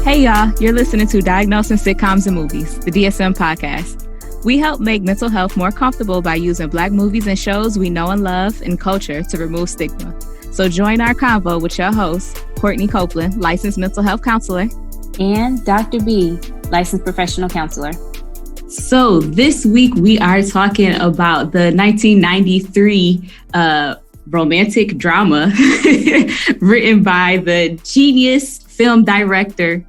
Hey y'all, you're listening to Diagnosing Sitcoms and Movies, the DSM podcast. We help make mental health more comfortable by using Black movies and shows we know and love and culture to remove stigma. So join our convo with your host, Courtney Copeland, licensed mental health counselor, and Dr. B, licensed professional counselor. So this week we are talking about the 1993 romantic drama written by the genius film director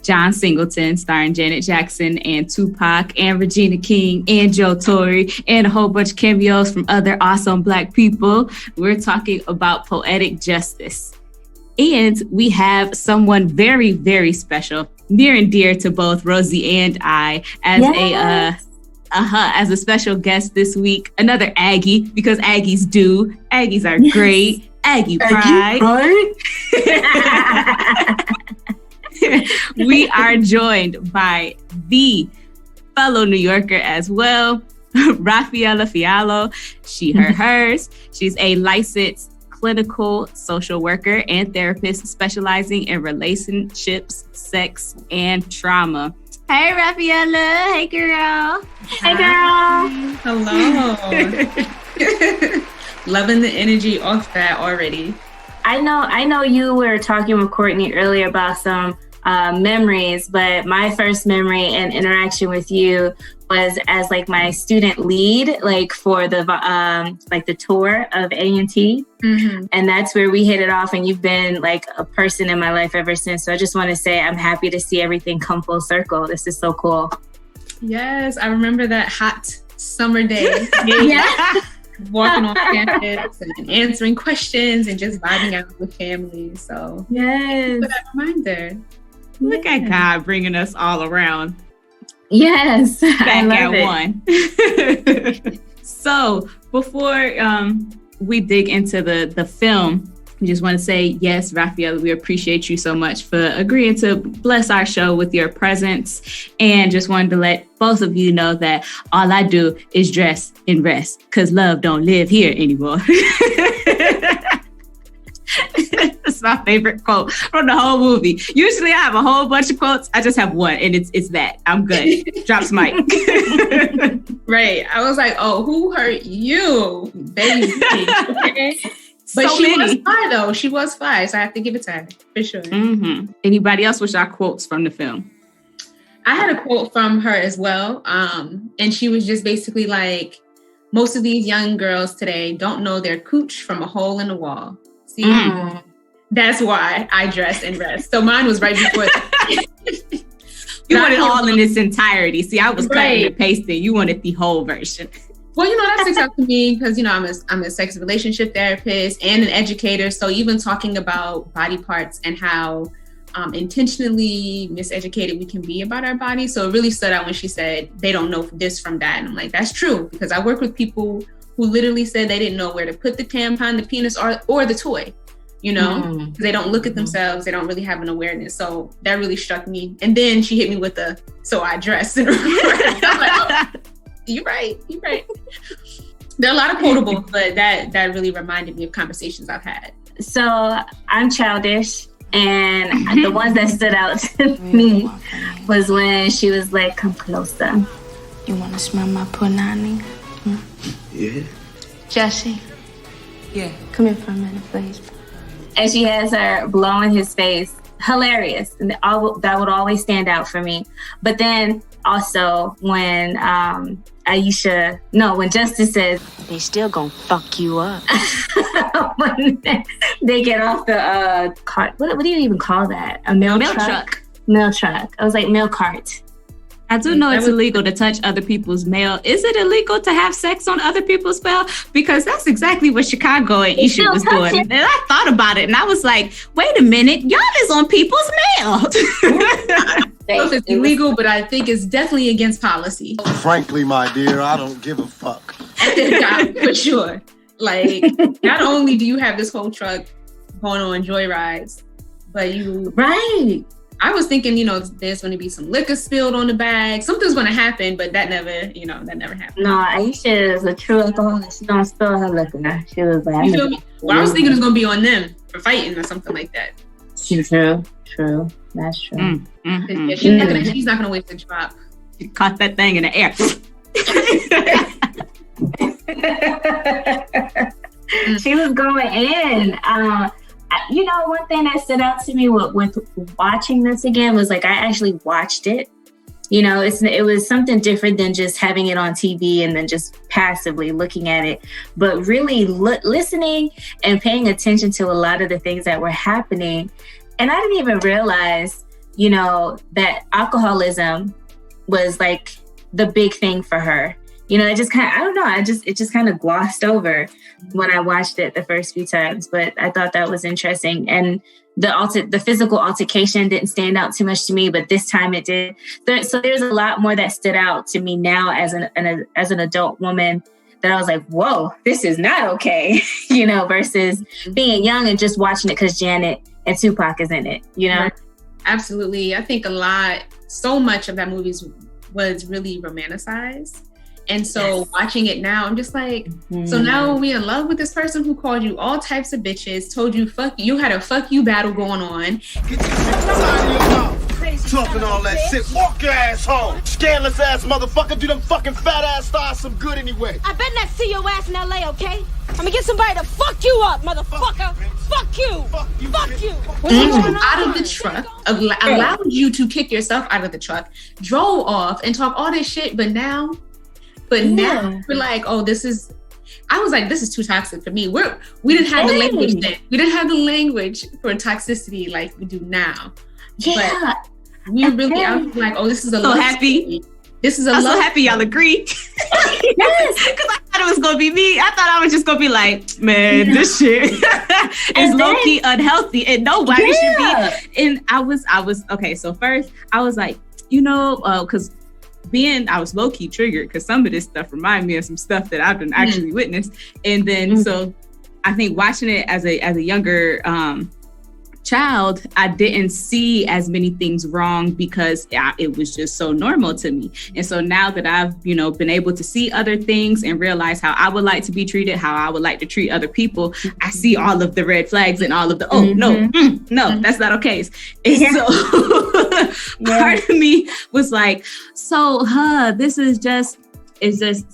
John Singleton, starring Janet Jackson and Tupac and Regina King and Joe Torre and a whole bunch of cameos from other awesome Black people. We're talking about Poetic Justice. And we have someone very, very special, near and dear to both Rosie and I, as a special guest this week. Another Aggie, because Aggies do. Aggies are great. Aggie pride. We are joined by the fellow New Yorker as well, Rafaela Fiallo. She, her, hers. She's a licensed clinical social worker and therapist specializing in relationships, sex, and trauma. Hey, Rafaela. Hey, girl. Hey, girl. Hello. Loving the energy off that already. I know you were talking with Courtney earlier about some memories, but my first memory and interaction with you was as like my student lead, like for the the tour of A&T. Mm-hmm. And that's where we hit it off, and you've been like a person in my life ever since. So I just want to say I'm happy to see everything come full circle. This is so cool. Yes, I remember that hot summer day. Yeah. Walking on campus and answering questions and just vibing out with family. So yes, for that reminder. Look at God bringing us all around. Yes, back at one. So before we dig into the film, I just want to say, yes, Rafaela, we appreciate you so much for agreeing to bless our show with your presence. And just wanted to let both of you know that all I do is dress and rest, because love don't live here anymore. That's my favorite quote from the whole movie. Usually I have a whole bunch of quotes. I just have one, and it's that. I'm good. Drops mic. Right. I was like, oh, who hurt you, baby? Okay. But So she many. was fly, though. She was fly, so I have to give it to her, for sure. Mm-hmm. Anybody else with our quotes from the film? I had a quote from her as well. And she was just basically like, most of these young girls today don't know their cooch from a hole in the wall. See, that's why I dress and rest. So mine was right before that. You want it all in its entirety. See, I was cutting and pasting. You wanted the whole version. Well, that sticks out to me because, I'm a sex relationship therapist and an educator. So even talking about body parts and how intentionally miseducated we can be about our bodies. So it really stood out when she said they don't know this from that. And I'm like, that's true, because I work with people who literally said they didn't know where to put the tampon, the penis, or the toy, because they don't look at themselves. They don't really have an awareness. So that really struck me. And then she hit me with so I dress. And I'm like, oh, you're right. There are a lot of quotables, but that really reminded me of conversations I've had. So I'm childish, and the ones that stood out to me was when she was like, "Come closer. You want to smell my punani? Yeah. Jesse? Yeah. Come here for a minute, please." And she has her blowing his face. Hilarious. And that would always stand out for me. But then also when when Justice says, They still gonna fuck you up. when they get off the cart, what do you even call that? A mail truck? Mail truck. I was like, mail cart. I do know it's illegal to touch other people's mail. Is it illegal to have sex on other people's mail? Because that's exactly what Chicago and Isha was doing. And I thought about it, and I was like, wait a minute, y'all is on people's mail. I don't know if it's illegal, but I think it's definitely against policy. Frankly, my dear, I don't give a fuck. For sure. Like, not only do you have this whole truck going on joyrides, but you... Right. I was thinking, there's going to be some liquor spilled on the bag. Something's going to happen, but that never happened. No, Aisha is a true alcoholic. She don't spill her liquor. She was like, you feel me? Well, I was thinking it was going to be on them for fighting or something like that. True. That's true. Yeah, she's not gonna wait to drop. She caught that thing in the air. She was going in. One thing that stood out to me with watching this again was like I actually watched it. It was something different than just having it on TV and then just passively looking at it, but really listening and paying attention to a lot of the things that were happening. And I didn't even realize, that alcoholism was like the big thing for her. It just kind of, I don't know, it just kind of glossed over when I watched it the first few times, but I thought that was interesting. And the physical altercation didn't stand out too much to me, but this time it did. So there's a lot more that stood out to me now as an adult woman that I was like, whoa, this is not okay, versus being young and just watching it because Janet and Tupac is in it, Right. Absolutely. I think so much of that movie was really romanticized. And so watching it now, I'm just like, so now we in love with this person who called you all types of bitches, told you fuck you, had a fuck you battle going on. Get your out of your mouth. Talking all that shit. Walk your ass home. Scandalous ass motherfucker. Do them fucking fat ass stars some good anyway. I better not see your ass in LA, okay? I'm gonna get somebody to fuck you up, motherfucker. Fuck you. Fuck you. Out of the truck, allowed you to kick yourself out of the truck, drove off and talk all this shit, but now we're like, oh, I was like, this is too toxic for me. We didn't have the language then. We didn't have the language for toxicity like we do now. Yeah. But we really, I was like, oh, this is a so happy. Story. This is a I'm love so happy y'all agree. Yes. Because I thought it was going to be me. I thought I was just going to be like, man, this shit is low-key unhealthy and nobody should be. And I was, okay, so first I was like, because I was low-key triggered because some of this stuff reminded me of some stuff that I've been actually witnessed. And then, so I think watching it as a younger child, I didn't see as many things wrong because it was just so normal to me. And so now that I've, been able to see other things and realize how I would like to be treated, how I would like to treat other people, I see all of the red flags and all of the, no, that's not okay. And so part of me was like, this is just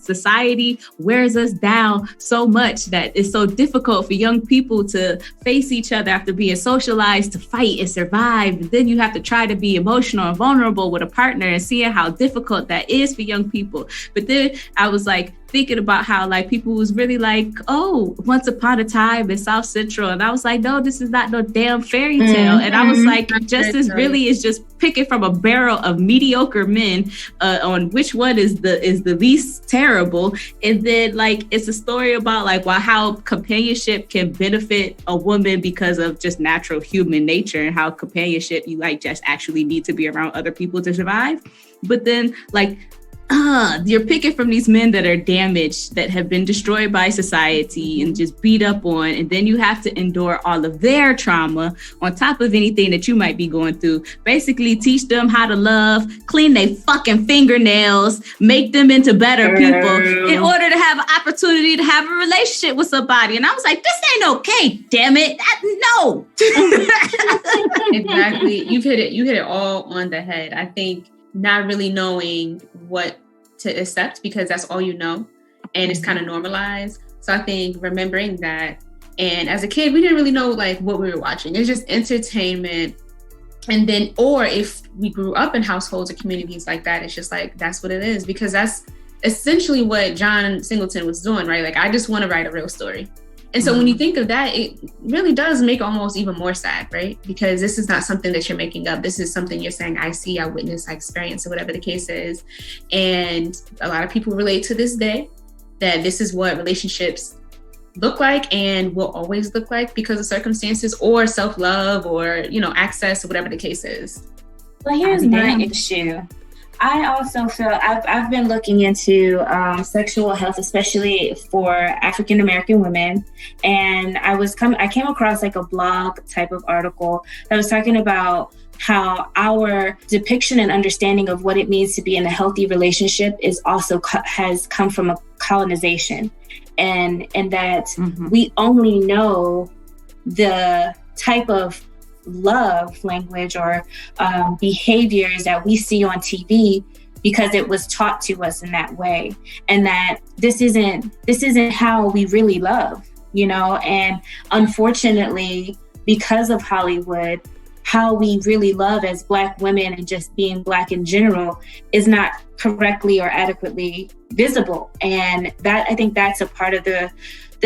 society wears us down so much that it's so difficult for young people to face each other after being socialized to fight and survive. And then you have to try to be emotional and vulnerable with a partner and seeing how difficult that is for young people. But then I was like, thinking about how like people was really like, oh, once upon a time in South Central. And I was like, no, this is not no damn fairy tale. And I was like, justice really is just picking from a barrel of mediocre men on which one is the least terrible. And then like, it's a story about like, how companionship can benefit a woman because of just natural human nature and how companionship, you like just actually need to be around other people to survive. But then like, you're picking from these men that are damaged, that have been destroyed by society and just beat up on, and then you have to endure all of their trauma on top of anything that you might be going through. Basically teach them how to love, clean their fucking fingernails, make them into better people in order to have an opportunity to have a relationship with somebody. And I was like, this ain't okay, damn it. No. Exactly. You hit it all on the head. I think not really knowing what to accept because that's all you know and it's kind of normalized. So I think remembering that, and as a kid we didn't really know like what we were watching. It's just entertainment. And then, or if we grew up in households or communities like that, it's just like that's what it is, because that's essentially what John Singleton was doing, right? Like, I just want to write a real story. And so when you think of that, it really does make almost even more sad, right? Because this is not something that you're making up. This is something you're saying, I see, I witness, I experience, or whatever the case is. And a lot of people relate to this day that this is what relationships look like and will always look like because of circumstances or self-love or, access or whatever the case is. Well, here's my issue. I also feel I've been looking into sexual health, especially for African American women, and I came across like a blog type of article that was talking about how our depiction and understanding of what it means to be in a healthy relationship is also has come from a colonization, and that we only know the type of love language or behaviors that we see on TV because it was taught to us in that way, and that this isn't how we really love, you know. And unfortunately, because of Hollywood, how we really love as Black women and just being Black in general is not correctly or adequately visible. And that, I think that's a part of the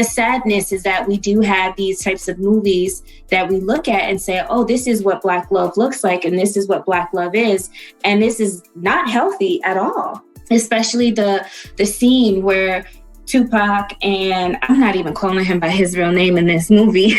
sadness, is that we do have these types of movies that we look at and say, oh, this is what Black love looks like, and this is what Black love is. And this is not healthy at all, especially the scene where Tupac, and I'm not even calling him by his real name in this movie.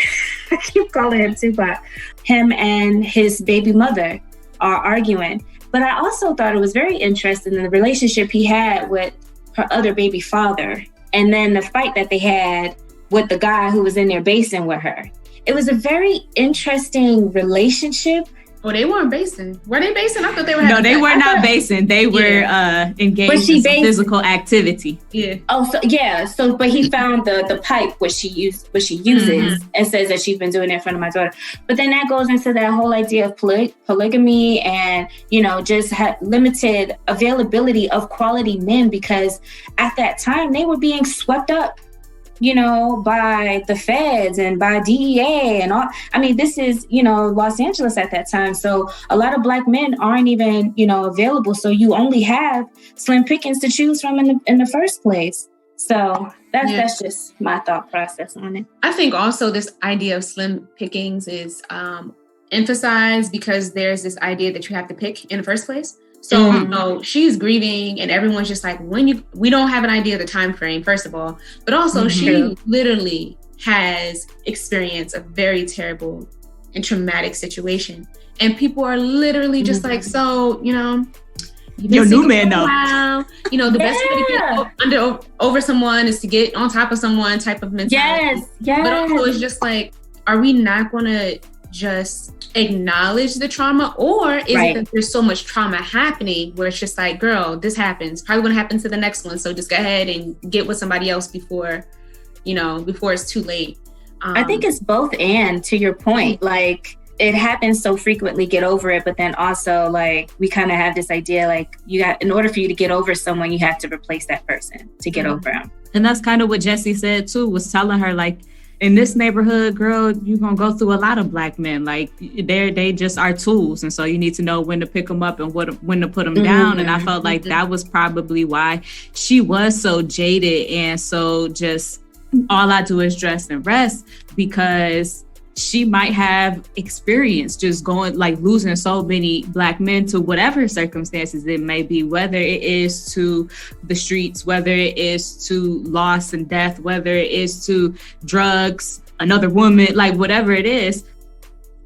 I keep calling him Tupac. Him and his baby mother are arguing. But I also thought it was very interesting in the relationship he had with her other baby father, and then the fight that they had with the guy who was in their basin with her. It was a very interesting relationship. Oh, they weren't basing. Were they basing? I thought they were. No, they were not basing. They were engaged in some physical activity. Yeah. Oh, so yeah. So, but he found the pipe which she uses, and says that she's been doing it in front of my daughter. But then that goes into that whole idea of polygamy and, you know, just limited availability of quality men, because at that time they were being swept up, you know, by the feds and by DEA and all. I mean, this is, you know, Los Angeles at that time. So a lot of Black men aren't even, you know, available. So you only have slim pickings to choose from in the first place. So that's just my thought process on it. I think also this idea of slim pickings is emphasized because there's this idea that you have to pick in the first place. So, you know, she's grieving and everyone's just like, we don't have an idea of the time frame, first of all, but also she literally has experienced a very terrible and traumatic situation. And people are literally just like, so, you know, your new man now. You know, the best way to get over someone is to get on top of someone type of mentality. Yes. But also it's just like, are we not going to just acknowledge the trauma, or is it that there's so much trauma happening where it's just like, girl, this happens, probably going to happen to the next one, so just go ahead and get with somebody else before it's too late. I think it's both, and to your point, like, it happens so frequently, get over it, but then also, like, we kind of have this idea, like, in order for you to get over someone, you have to replace that person to get over them. And that's kind of what Jesse said too, was telling her, like, in this neighborhood, girl, you're going to go through a lot of Black men. Like, they just are tools. And so you need to know when to pick them up and when to put them down. And I felt like that was probably why she was so jaded and so just, all I do is dress and rest, because she might have experience just going, like, losing so many Black men to whatever circumstances it may be, whether it is to the streets, whether it is to loss and death, whether it is to drugs, another woman, like, whatever it is.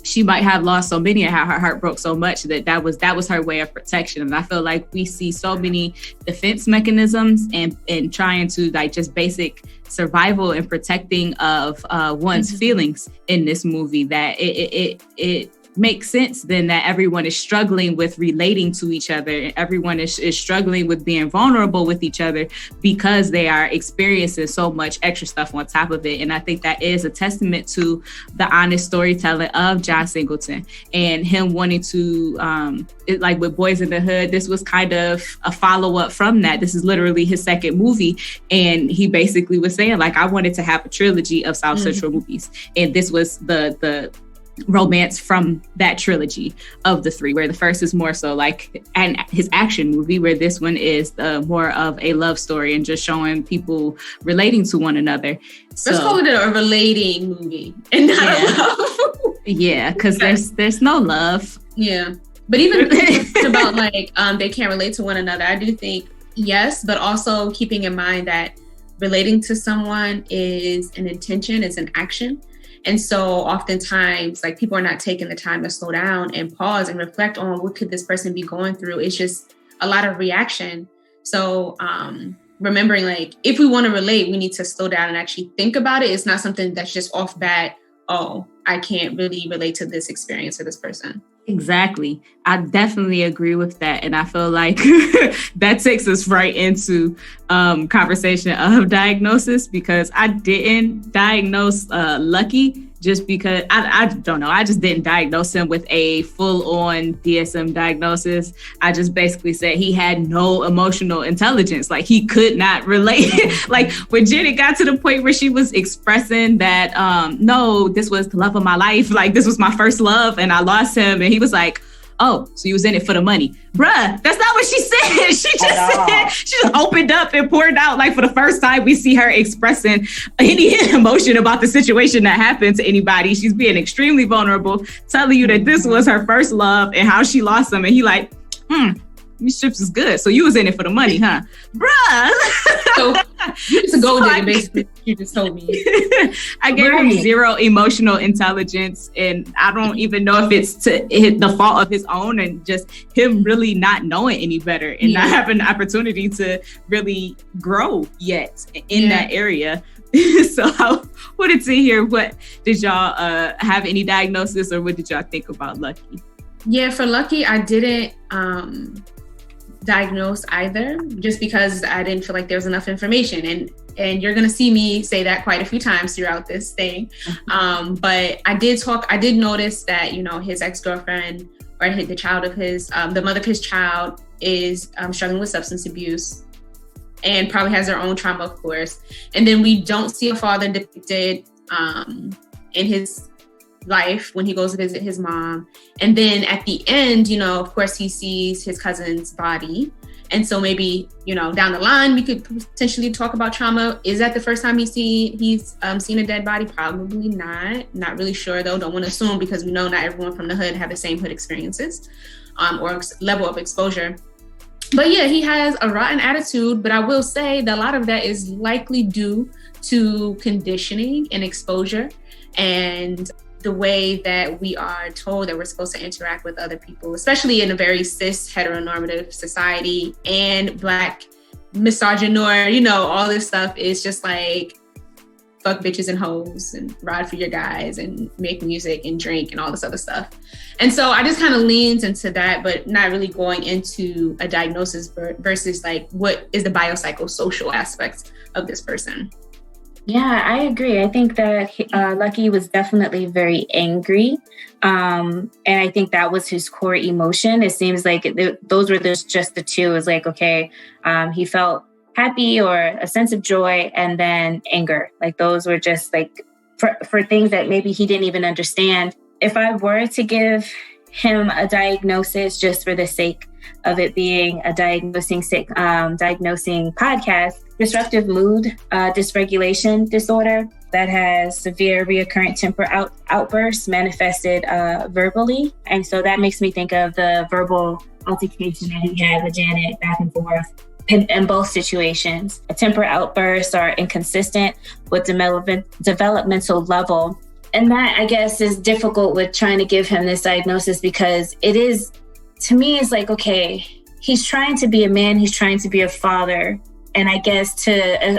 She might have lost so many and how her heart broke so much that was her way of protection. And I feel like we see so many defense mechanisms and trying to, like, just basic survival and protecting of one's feelings in this movie, that it makes sense then that everyone is struggling with relating to each other, and everyone is struggling with being vulnerable with each other because they are experiencing so much extra stuff on top of it. And I think that is a testament to the honest storytelling of John Singleton and him wanting to, like with Boys in the Hood, this was kind of a follow-up from that. This is literally his second movie. And he basically was saying, like, I wanted to have a trilogy of South Central movies. And this was the romance from that trilogy of the three, where the first is more so like his action movie, where this one is more of a love story and just showing people relating to one another. So, let's call it a relating movie and not a love. Yeah, because there's no love. Yeah, but even about like they can't relate to one another, I do think yes, but also keeping in mind that relating to someone is an intention, it's an action. And so oftentimes, like, people are not taking the time to slow down and pause and reflect on what could this person be going through. It's just a lot of reaction. So remembering, like, if we want to relate, we need to slow down and actually think about it. It's not something that's just off bat, oh, I can't really relate to this experience or this person. Exactly. I definitely agree with that. And I feel like that takes us right into conversation of diagnosis, because I didn't diagnose Lucky just because I don't know. I just didn't diagnose him with a full-on DSM diagnosis. I just basically said he had no emotional intelligence. Like, he could not relate. Like, when Jenny got to the point where she was expressing that, no, this was the love of my life. Like, this was my first love and I lost him. And he was like, oh, so you was in it for the money. Bruh, that's not what she said. She just opened up and poured out. Like, for the first time, we see her expressing any emotion about the situation that happened to anybody. She's being extremely vulnerable, telling you that this was her first love and how she lost him. And he like, these chips is good. So you was in it for the money, huh? Bruh. So you just a gold digger, basically. You just told me. I gave him zero emotional intelligence, and I don't even know if it's the fault of his own and just him really not knowing any better and not having the opportunity to really grow yet in that area. So I wanted to hear, what did y'all have any diagnosis, or what did y'all think about Lucky? Yeah, for Lucky, I didn't diagnose either, just because I didn't feel like there was enough information, and you're gonna see me say that quite a few times throughout this thing. But I did notice that, you know, his ex-girlfriend, or the child of his, the mother of his child, is struggling with substance abuse and probably has their own trauma, of course. And then we don't see a father depicted in his life when he goes to visit his mom. And then at the end, you know, of course, he sees his cousin's body. And so maybe, you know, down the line, we could potentially talk about trauma. Is that the first time he's seen a dead body? Probably not. Not really sure, though. Don't want to assume, because we know not everyone from the hood have the same hood experiences or level of exposure. But yeah, he has a rotten attitude. But I will say that a lot of that is likely due to conditioning and exposure, and the way that we are told that we're supposed to interact with other people, especially in a very cis heteronormative society, and Black misogynoir, you know, all this stuff is just like, fuck bitches and hoes and ride for your guys and make music and drink and all this other stuff. And so I just kind of leaned into that, but not really going into a diagnosis versus like, what is the biopsychosocial aspects of this person? Yeah, I agree. I think that Lucky was definitely very angry. And I think that was his core emotion. It seems like those were just the two. It was like, okay, he felt happy or a sense of joy, and then anger. Like, those were just like for things that maybe he didn't even understand. If I were to give him a diagnosis, just for the sake of it being a diagnosing podcast, disruptive mood dysregulation disorder that has severe reoccurrent temper outbursts manifested verbally. And so that makes me think of the verbal altercation that he had with Janet back and forth in both situations. Temper outbursts are inconsistent with developmental level. And that, I guess, is difficult with trying to give him this diagnosis, because it is, to me, it's like, okay, he's trying to be a man, he's trying to be a father. And I guess to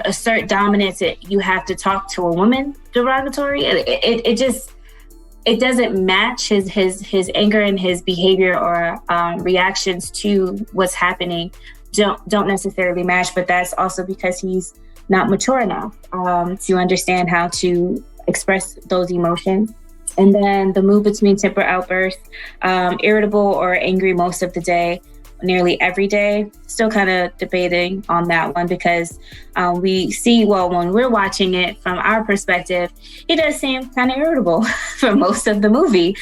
assert dominance, you have to talk to a woman derogatory. It doesn't match his anger and his behavior or reactions to what's happening. Don't necessarily match, but that's also because he's not mature enough to understand how to express those emotions. And then the mood between temper outbursts, irritable or angry most of the day, nearly every day. Still kind of debating on that one, because we see, well, when we're watching it from our perspective, he does seem kind of irritable for most of the movie.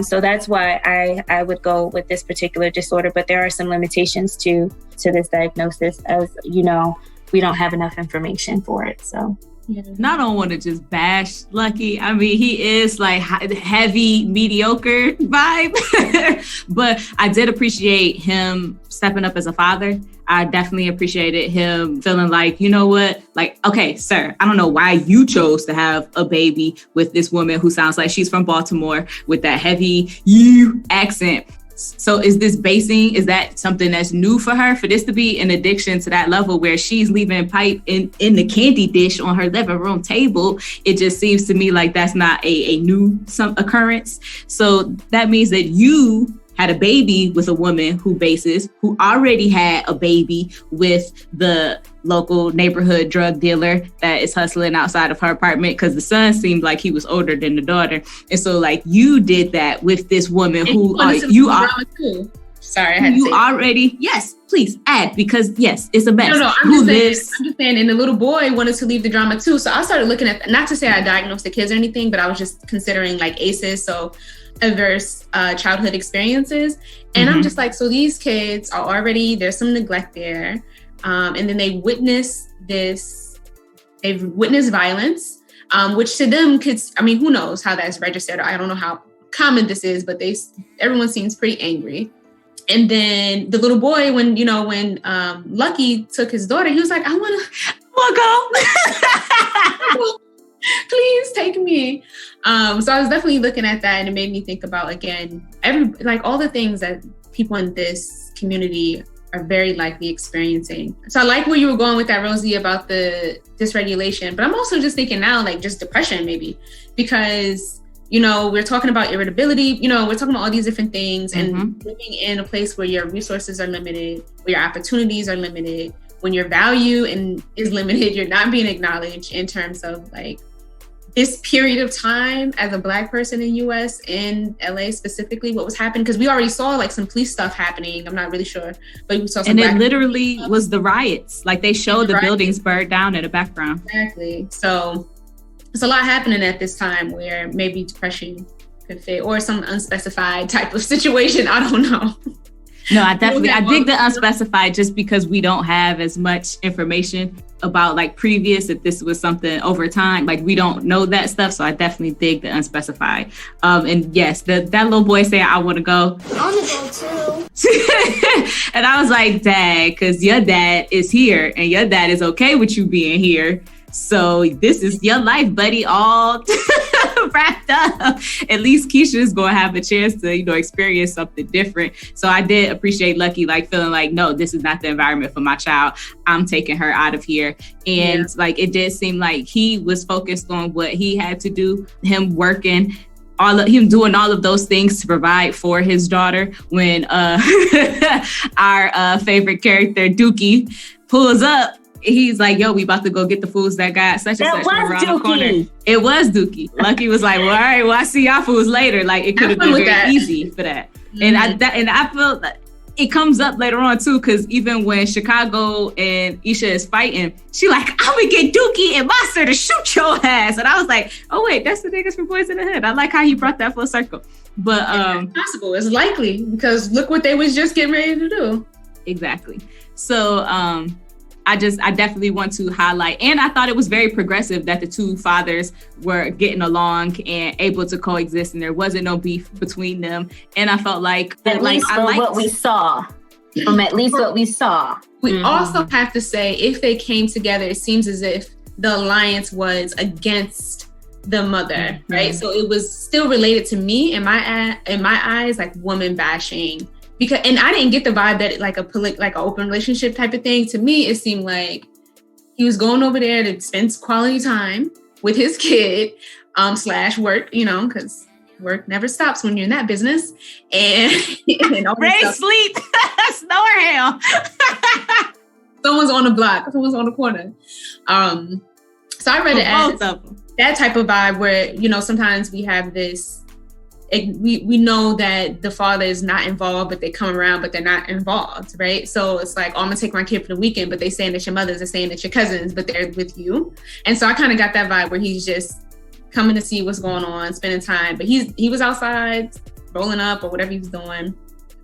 So that's why I would go with this particular disorder. But there are some limitations to this diagnosis, as you know, we don't have enough information for it. So. Yeah. And I don't want to just bash Lucky. I mean, he is like heavy, mediocre vibe, but I did appreciate him stepping up as a father. I definitely appreciated him feeling like, you know what, like, okay, sir, I don't know why you chose to have a baby with this woman who sounds like she's from Baltimore with that heavy you accent. So is that something that's new for her, for this to be an addiction to that level where she's leaving pipe in the candy dish on her living room table? It just seems to me like that's not a new occurrence. So that means that you had a baby with a woman who already had a baby with the local neighborhood drug dealer that is hustling outside of her apartment, because the son seemed like he was older than the daughter. And so like you did that with this woman who you are. Sorry, I had to say already. Yes, please add, because yes, it's a mess. No, I'm just saying, and the little boy wanted to leave the drama too. So I started looking at, not to say I diagnosed the kids or anything, but I was just considering like ACEs, so adverse childhood experiences. And I'm just like, so these kids are already, there's some neglect there. And then they've witnessed violence, which to them kids, I mean, who knows how that's registered? I don't know how common this is, but everyone seems pretty angry. And then the little boy, when Lucky took his daughter, he was like, I want to go. Please take me. So I was definitely looking at that, and it made me think about, again, all the things that people in this community are very likely experiencing. So I like where you were going with that, Rosie, about the dysregulation, but I'm also just thinking now, like just depression maybe, because we're talking about irritability, we're talking about all these different things, and living in a place where your resources are limited, where your opportunities are limited, when your value is limited, you're not being acknowledged in terms of like this period of time as a Black person in US, in LA specifically, what was happening, because we already saw like some police stuff happening. I'm not really sure, but we saw some. And it literally was the riots. Like they showed the buildings burned down in the background. Exactly. So there's a lot happening at this time where maybe depression could fit, or some unspecified type of situation. I don't know. No, I dig the unspecified, just because we don't have as much information about like previous, if this was something over time, like we don't know that stuff. So I definitely dig the unspecified. And yes, that little boy saying, I want to go. I want to go too. And I was like, Dad, because your dad is here and your dad is okay with you being here. So this is your life, buddy, all wrapped up. At least Keisha is going to have a chance to, experience something different. So I did appreciate Lucky, like feeling like, no, this is not the environment for my child. I'm taking her out of here. And like, it did seem like he was focused on what he had to do, him working, him doing all of those things to provide for his daughter, when our favorite character, Dookie, pulls up. He's like, yo, we about to go get the fools that got such and such around the corner. It was Dookie. Lucky was like, well, all right, well, I see y'all fools later. Like, it could have been very easy for that. And I feel that it comes up later on too, because even when Chicago and Isha is fighting, she like, I'm gonna get Dookie and Monster to shoot your ass. And I was like, oh wait, that's the niggas from Boys in the Hood. I like how he brought that full circle. But it's possible, it's likely, because look what they was just getting ready to do. Exactly. So I definitely want to highlight, and I thought it was very progressive that the two fathers were getting along and able to coexist, and there wasn't no beef between them. And I felt like what we saw. We also have to say, if they came together, it seems as if the alliance was against the mother, right? So it was still related to me in my eyes, like woman bashing. Because, and I didn't get the vibe that like an open relationship type of thing. To me, it seemed like he was going over there to spend quality time with his kid, / work, because work never stops when you're in that business. And Ray sleep, snore hell. Someone's on the block. Someone's on the corner. So I read it as that type of vibe where, sometimes we have this. We know that the father is not involved, but they come around, but they're not involved, right? So it's like, oh, I'm gonna take my kid for the weekend, but they saying that your mothers, are saying that your cousins, but they're with you. And so I kind of got that vibe where he's just coming to see what's going on, spending time. But he was outside rolling up or whatever he was doing.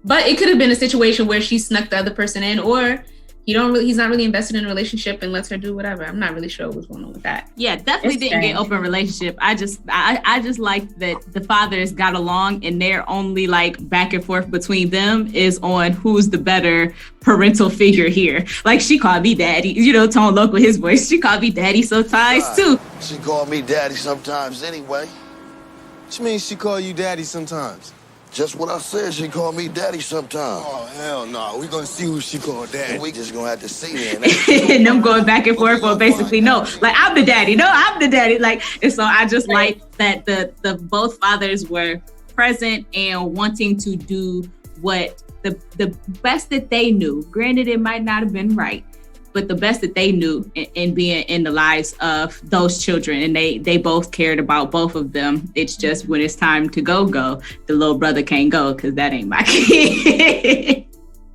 But it could have been a situation where she snuck the other person in, or he's not really invested in a relationship and lets her do whatever. I'm not really sure what's going on with that. Yeah, definitely didn't get open relationship. I just like that the fathers got along, and their only like back and forth between them is on who's the better parental figure here. Like, she called me daddy, Tone Loc with his voice. She called me daddy sometimes too. She called me daddy sometimes anyway. What you mean she called you daddy sometimes? Just what I said, she called me daddy sometimes. Oh, hell no. We gonna see who she called daddy. We just gonna have to see then. And them going back and forth for basically, no, like, I'm the daddy. No, I'm the daddy. Like, and so I just like that the both fathers were present and wanting to do what the best that they knew. Granted, it might not have been right, but the best that they knew in being in the lives of those children. And they both cared about both of them. It's just when it's time to go, the little brother can't go because that ain't my kid.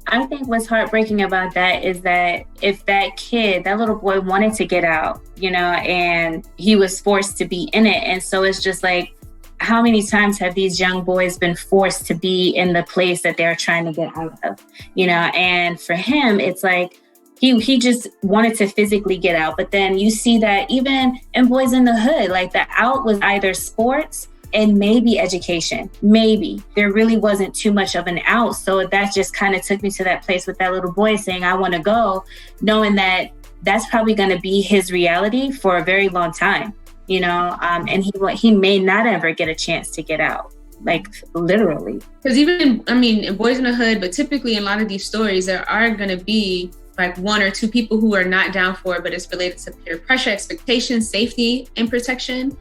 I think what's heartbreaking about that is that if that kid, that little boy wanted to get out, you know, and he was forced to be in it. And so it's just like, how many times have these young boys been forced to be in the place that they're trying to get out of, you know? And for him, it's like, he just wanted to physically get out. But then you see that even in Boys in the Hood, like the out was either sports and maybe education, maybe. There really wasn't too much of an out. So that just kind of took me to that place with that little boy saying, I want to go, knowing that that's probably going to be his reality for a very long time, you know, and he may not ever get a chance to get out, like literally. Because even, in Boys in the Hood, but typically in a lot of these stories, there are going to be like one or two people who are not down for it, but it's related to peer pressure, expectations, safety, and protection.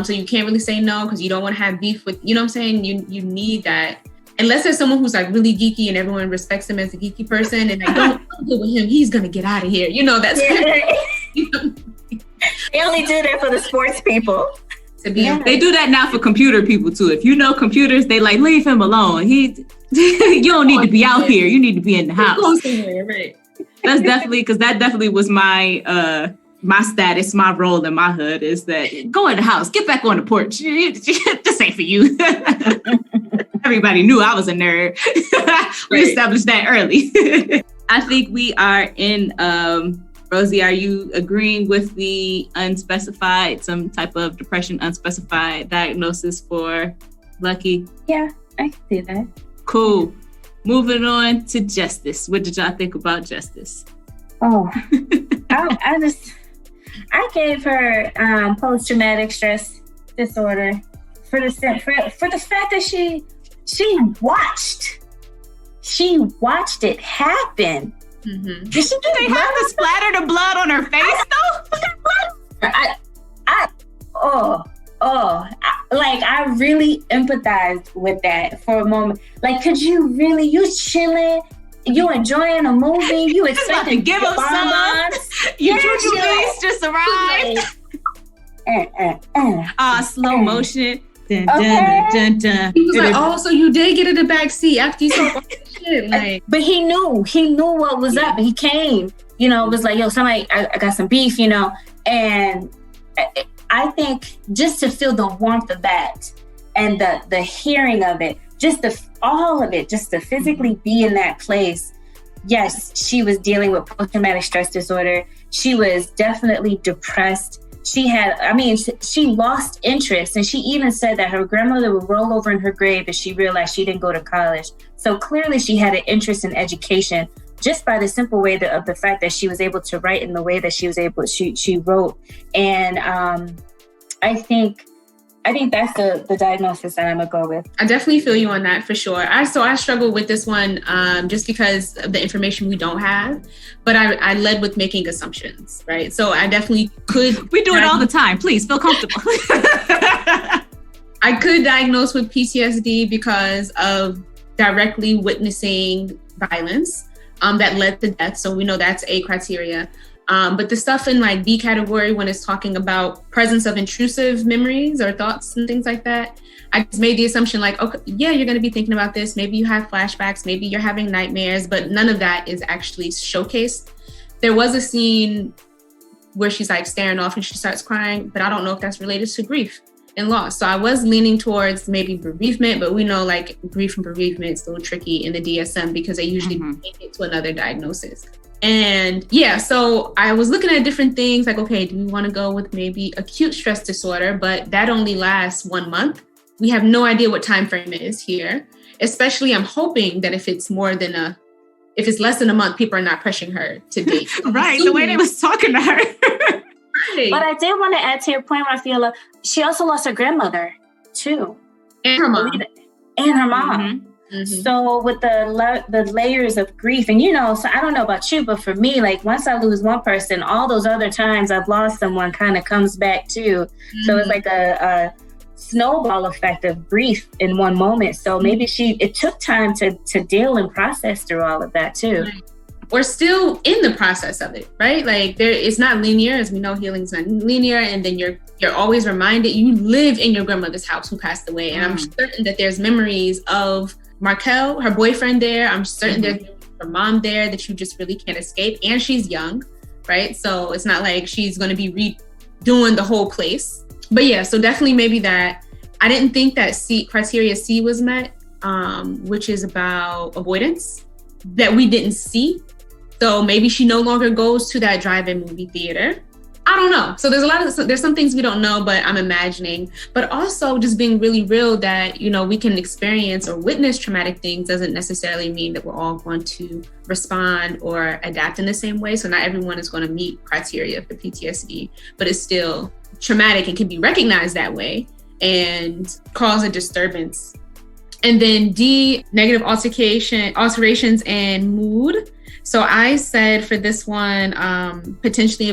So you can't really say no because you don't want to have beef with, you know what I'm saying? You need that. Unless there's someone who's like really geeky and everyone respects him as a geeky person and like, don't deal with him, he's going to get out of here. You know, that's... You know? They only do that for the sports people. They do that now for computer people too. If you know computers, they like, leave him alone. You don't need to be out here. You need to be in the house. Right. That's definitely, because that definitely was my status, my role in my hood is that go in the house, get back on the porch. This ain't for you. Everybody knew I was a nerd. We established that early. I think we are in, Rosie, are you agreeing with the unspecified, some type of depression, unspecified diagnosis for Lucky? Yeah, I can see that. Cool. Moving on to Justice. What did y'all think about Justice? Oh, I gave her post-traumatic stress disorder for the fact that she watched it happen. Mm-hmm. Did they have to splatter the blood on her face though? I really empathized with that for a moment. Like, could you really? You chilling, you enjoying a movie, you expecting to give them some. You Juju Beast just arrived. Slow motion. Dun, dun, dun, dun. He was like, "Oh, so you did get in the back seat after you saw all this shit." Like, but he knew what was up. He came, you know, it was like, "Yo, somebody, I got some beef," you know, and I think just to feel the warmth of that and the hearing of it, just all of it, just to physically be in that place. Yes, she was dealing with post-traumatic stress disorder. She was definitely depressed. She lost interest. And she even said that her grandmother would roll over in her grave if she realized she didn't go to college. So clearly she had an interest in education just by the simple way of the fact that she was able to write in the way that she was able, she wrote. And I think that's the diagnosis that I'm gonna go with. I definitely feel you on that for sure. I struggle with this one just because of the information we don't have, but I led with making assumptions, right? So I definitely could. We do it all the time. Please feel comfortable. I could diagnose with PTSD because of directly witnessing violence that led to death. So we know that's a criteria. But the stuff in like B category, when it's talking about presence of intrusive memories or thoughts and things like that, I just made the assumption like, okay, yeah, you're going to be thinking about this. Maybe you have flashbacks, maybe you're having nightmares, but none of that is actually showcased. There was a scene where she's like staring off and she starts crying, but I don't know if that's related to grief and loss. So I was leaning towards maybe bereavement, but we know like grief and bereavement is a little tricky in the DSM because they usually make it to another diagnosis. And yeah, so I was looking at different things like, okay, do we want to go with maybe acute stress disorder? But that only lasts 1 month. We have no idea what time frame it is here. Especially, I'm hoping that if it's less than a month, people are not pressuring her to date. Right, the way they was talking to her. Right. But I did want to add to your point, Rafaela. She also lost her grandmother too, and her mom. Mm-hmm. So with the layers of grief, and so I don't know about you, but for me, like once I lose one person, all those other times I've lost someone kind of comes back too. So it's like a snowball effect of grief in one moment. So maybe it took time to deal and process through all of that too. or still in the process of it, right? Like it's not linear, as we know, healing's not linear. And then you're always reminded you live in your grandmother's house who passed away. And I'm certain that there's memories of Markel, her boyfriend there. I'm certain there's her mom there that you just really can't escape. And she's young, right? So it's not like she's going to be redoing the whole place. But yeah, so definitely maybe that. I didn't think that criteria C was met, which is about avoidance that we didn't see. So maybe she no longer goes to that drive-in movie theater. I don't know. So there's some things we don't know, but I'm imagining. But also just being really real that, we can experience or witness traumatic things doesn't necessarily mean that we're all going to respond or adapt in the same way. So not everyone is going to meet criteria for PTSD, but it's still traumatic and can be recognized that way and cause a disturbance. And then D, negative alterations and mood. So I said for this one, potentially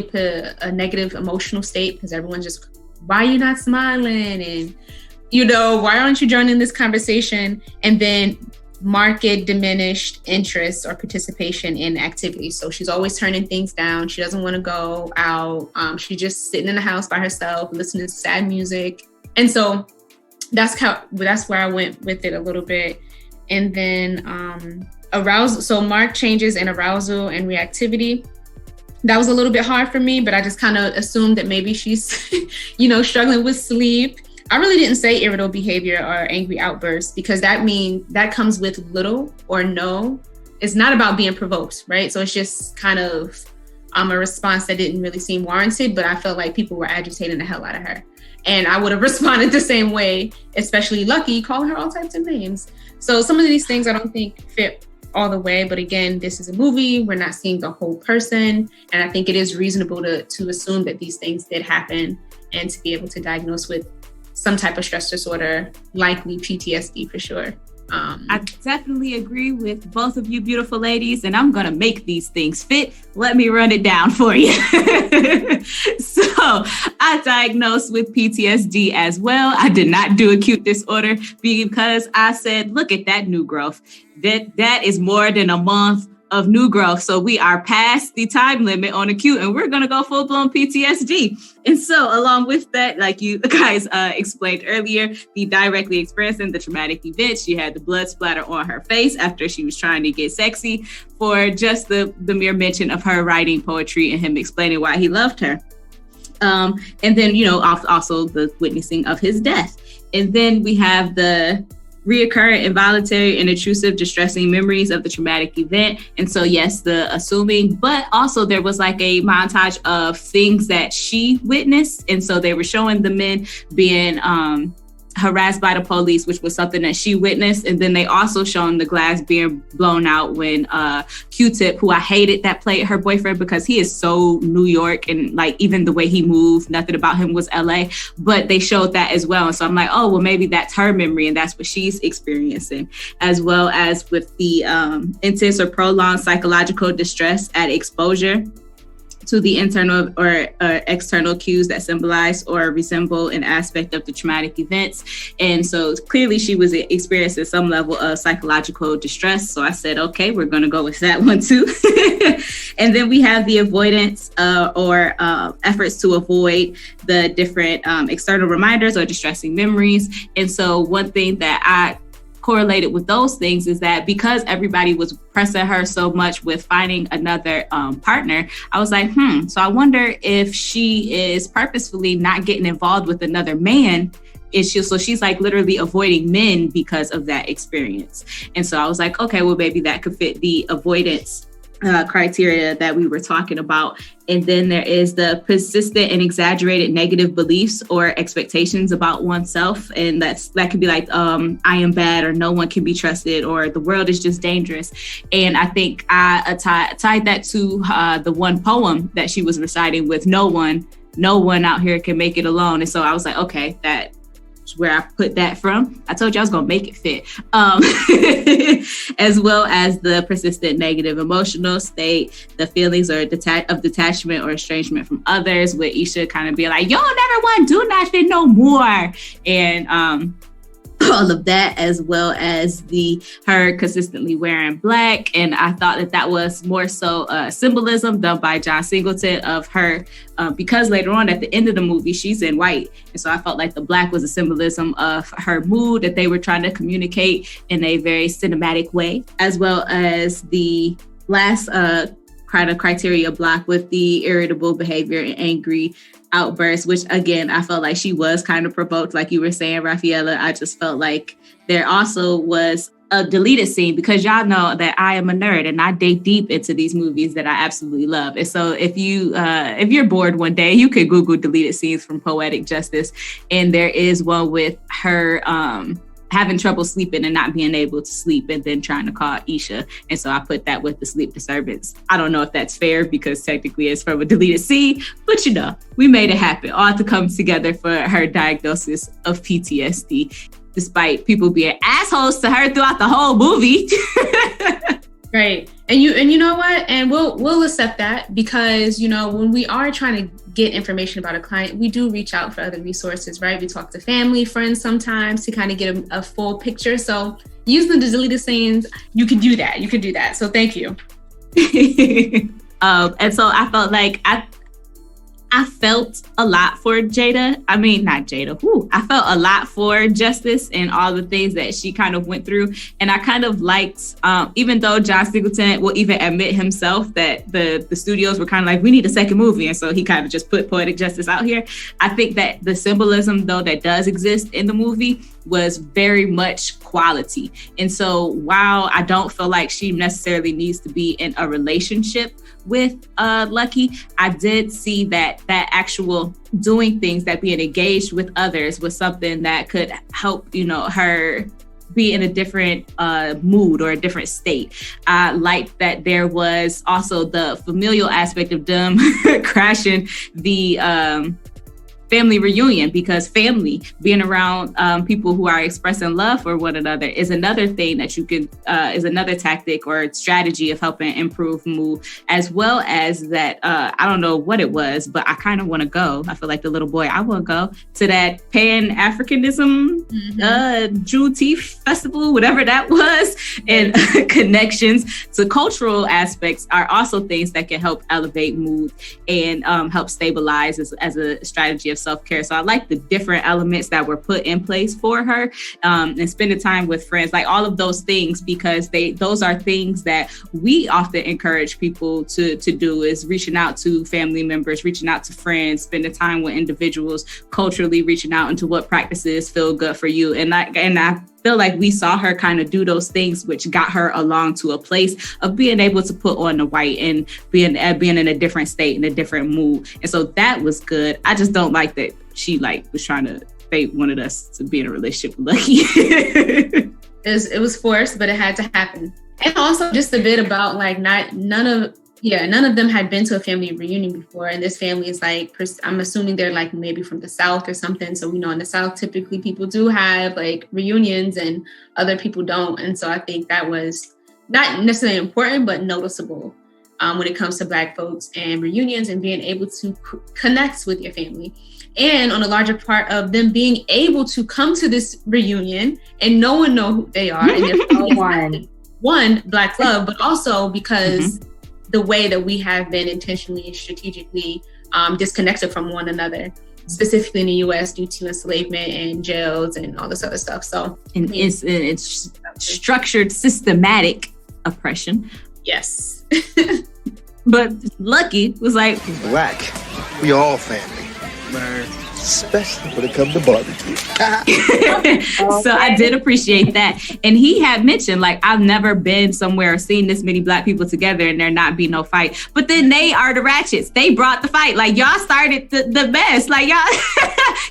a negative emotional state, because everyone's just, why are you not smiling? And, why aren't you joining this conversation? And then marked diminished interest or participation in activities. So she's always turning things down. She doesn't want to go out. She's just sitting in the house by herself, listening to sad music. And so that's where I went with it a little bit. And then arousal. So marked changes in arousal and reactivity. That was a little bit hard for me, but I just kind of assumed that maybe she's, struggling with sleep. I really didn't say irritable behavior or angry outbursts, because that comes with little or no. It's not about being provoked, right? So it's just kind of a response that didn't really seem warranted, but I felt like people were agitating the hell out of her. And I would have responded the same way, especially Lucky, calling her all types of names. So some of these things I don't think fit all the way. But again, this is a movie. We're not seeing the whole person. And I think it is reasonable to assume that these things did happen and to be able to diagnose with some type of stress disorder, likely PTSD for sure. I definitely agree with both of you beautiful ladies, and I'm going to make these things fit. Let me run it down for you. So I diagnosed with PTSD as well. I did not do acute disorder because I said, look at that new growth. That is more than a month of new growth. So we are past the time limit on acute, and we're going to go full blown PTSD. And so along with that, like you guys explained earlier, the directly experiencing the traumatic event, she had the blood splatter on her face after she was trying to get sexy for just the mere mention of her writing poetry and him explaining why he loved her. And then, also the witnessing of his death. And then we have the reoccurring involuntary and intrusive distressing memories of the traumatic event. And so, yes, the assuming, but also there was like a montage of things that she witnessed. And so they were showing the men being harassed by the police, which was something that she witnessed. And then they also shown the glass being blown out when Q-Tip, who I hated, that played her boyfriend, because he is so New York, and like even the way he moved, nothing about him was LA, but they showed that as well. And so I'm like, oh, well, maybe that's her memory and that's what she's experiencing, as well as with the intense or prolonged psychological distress at exposure to the internal or external cues that symbolize or resemble an aspect of the traumatic events. And so clearly she was experiencing some level of psychological distress. So I said, okay, we're going to go with that one too. And then we have the avoidance or efforts to avoid the different external reminders or distressing memories. And so one thing that I correlated with those things is that because everybody was pressing her so much with finding another partner, I was like, so I wonder if she is purposefully not getting involved with another man. So she's like literally avoiding men because of that experience. And so I was like, okay, well, maybe that could fit the avoidance criteria that we were talking about. And then there is the persistent and exaggerated negative beliefs or expectations about oneself. And that could be like, I am bad, or no one can be trusted, or the world is just dangerous. And I think I tied that to the one poem that she was reciting with no one out here can make it alone. And so I was like, okay, that's where I put that from. I told you I was going to make it fit. As well as the persistent negative emotional state, the feelings of detachment or estrangement from others, with Isha kind of being like, y'all never want to do nothing no more. And all of that, as well as her consistently wearing black. And I thought that was more so symbolism done by John Singleton of her, because later on at the end of the movie, she's in white. And so I felt like the black was a symbolism of her mood that they were trying to communicate in a very cinematic way, as well as the last kind of criteria block with the irritable behavior and angry outbursts, which again, I felt like she was kind of provoked, like you were saying, Rafaela. I just felt like there also was a deleted scene, because y'all know that I am a nerd and I dig deep into these movies that I absolutely love. And so if you're bored one day, you could Google deleted scenes from Poetic Justice, and there is one with her having trouble sleeping and not being able to sleep, and then trying to call Isha. And so I put that with the sleep disturbance. I don't know if that's fair, because technically it's from a deleted scene, but we made it happen, all to come together for her diagnosis of PTSD, despite people being assholes to her throughout the whole movie. Right. And you know what? And we'll accept that, because, when we are trying to get information about a client, we do reach out for other resources, right? We talk to family, friends sometimes to kind of get a full picture. So using the deleted scenes, you can do that. So thank you. And so I felt like I felt a lot for Jada. I mean, not Jada. I felt a lot for Justice and all the things that she kind of went through. And I kind of liked, even though John Singleton will even admit himself that the studios were kind of like, we need a second movie. And so he kind of just put Poetic Justice out here. I think that the symbolism, though, that does exist in the movie was very much quality. And so while I don't feel like she necessarily needs to be in a relationship with Lucky, I did see that actual doing things, that being engaged with others was something that could help, her be in a different mood or a different state. I liked that there was also the familial aspect of them crashing the family reunion, because family, being around people who are expressing love for one another, is another thing that you can, is another tactic or strategy of helping improve mood, as well as that, I don't know what it was, but I kind of want to go. I feel like the little boy, I want to go to that Pan-Africanism Juneteenth festival, whatever that was, and connections to cultural aspects are also things that can help elevate mood and help stabilize as a strategy of self-care. So I like the different elements that were put in place for her, and spending time with friends, like all of those things, because those are things that we often encourage people to do, is reaching out to family members, reaching out to friends, spending time with individuals, culturally reaching out into what practices feel good for you. And I feel like we saw her kind of do those things, which got her along to a place of being able to put on the white and being in a different state, in a different mood. And so that was good. I just don't like that she was trying to, they wanted us to be in a relationship with Lucky. It was forced, but it had to happen. And also just a bit about none of them had been to a family reunion before. And this family is I'm assuming they're maybe from the South or something. So we know in the South, typically people do have reunions and other people don't. And so I think that was not necessarily important, but noticeable when it comes to Black folks and reunions and being able to connect with your family. And on a larger part of them being able to come to this reunion and no one know who they are. And they're one, Black love, but also because the way that we have been intentionally and strategically disconnected from one another, specifically in the U.S. due to enslavement and jails and all this other stuff. So it's structured, systematic oppression. Yes. But Lucky was like, Black, we all family. Especially when it comes to barbecue. So I did appreciate that. And he had mentioned, I've never been somewhere or seen this many Black people together and there not be no fight. But then they are the ratchets. They brought the fight. Y'all started the mess.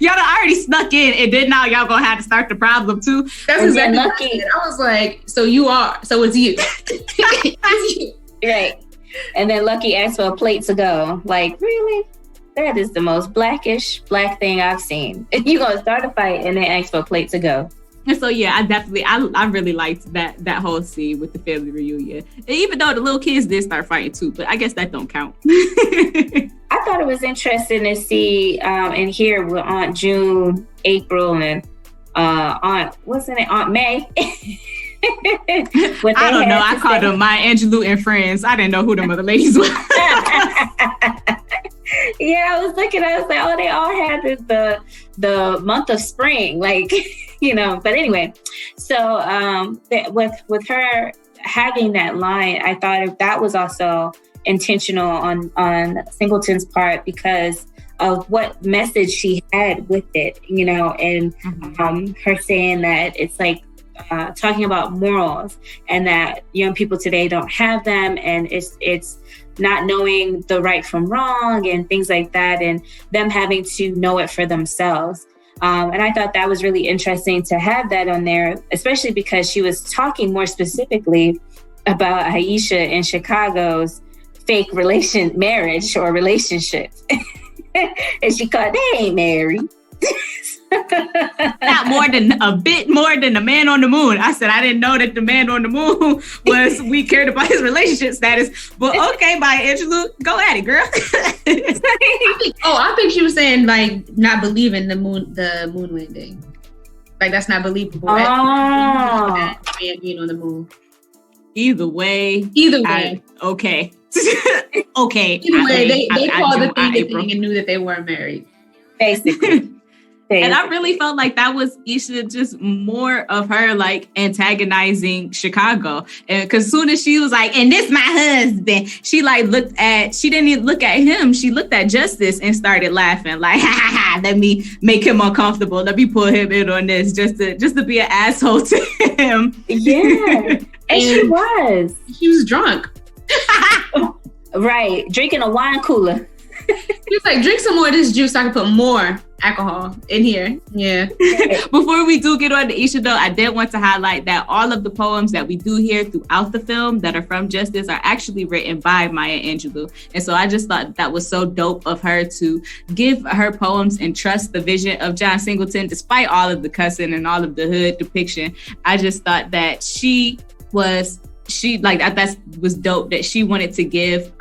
Y'all done already snuck in, and then now y'all gonna have to start the problem too. That's exactly Lucky. I was like, so it's you. It's you. Right. And then Lucky asked for a plate to go. Really? That is the most Black thing I've seen. You're going to start a fight and then ask for a plate to go. And so, yeah, I really liked that whole scene with the family reunion. And even though the little kids did start fighting too, but I guess that don't count. I thought it was interesting to see and hear with Aunt June, April, and Aunt May. I don't know. I called them Maya Angelou and friends. I didn't know who them other ladies were. Yeah, I was looking. I was like, oh, they all had the month of spring, like, you know. But anyway, so with her having that line, I thought that was also intentional on Singleton's part because of what message she had with it, you know, and her saying that it's like talking about morals and that young people today don't have them, and it's not knowing the right from wrong and things like that, and them having to know it for themselves. And I thought that was really interesting to have that on there, especially because she was talking more specifically about Aisha in Chicago's fake marriage or relationship. And she called, they ain't married. A bit more than the man on the moon. I said, I didn't know that the man on the moon we cared about his relationship status. But okay, Maya Angelou, go at it, girl. I think she was saying like not believing the moon landing. Like that's not believable. Man being on the moon. Either way. Okay. Okay. Either way, they called the thing a thing and knew that they weren't married. Basically. And I really felt like that was Isha, just more of her like antagonizing Chicago. And because as soon as she was like, and this my husband, she didn't even look at him. She looked at Justice and started laughing like, ha ha ha, let me make him uncomfortable. Let me pull him in on this just to be an asshole to him. Yeah. And she was drunk. Right. Drinking a wine cooler. He was like, drink some more of this juice so I can put more alcohol in here. Yeah. Before we do get on to Isha though, I did want to highlight that all of the poems that we do hear throughout the film that are from Justice are actually written by Maya Angelou. And so I just thought that was so dope of her to give her poems and trust the vision of John Singleton, despite all of the cussing and all of the hood depiction. I just thought that that was dope that she wanted to give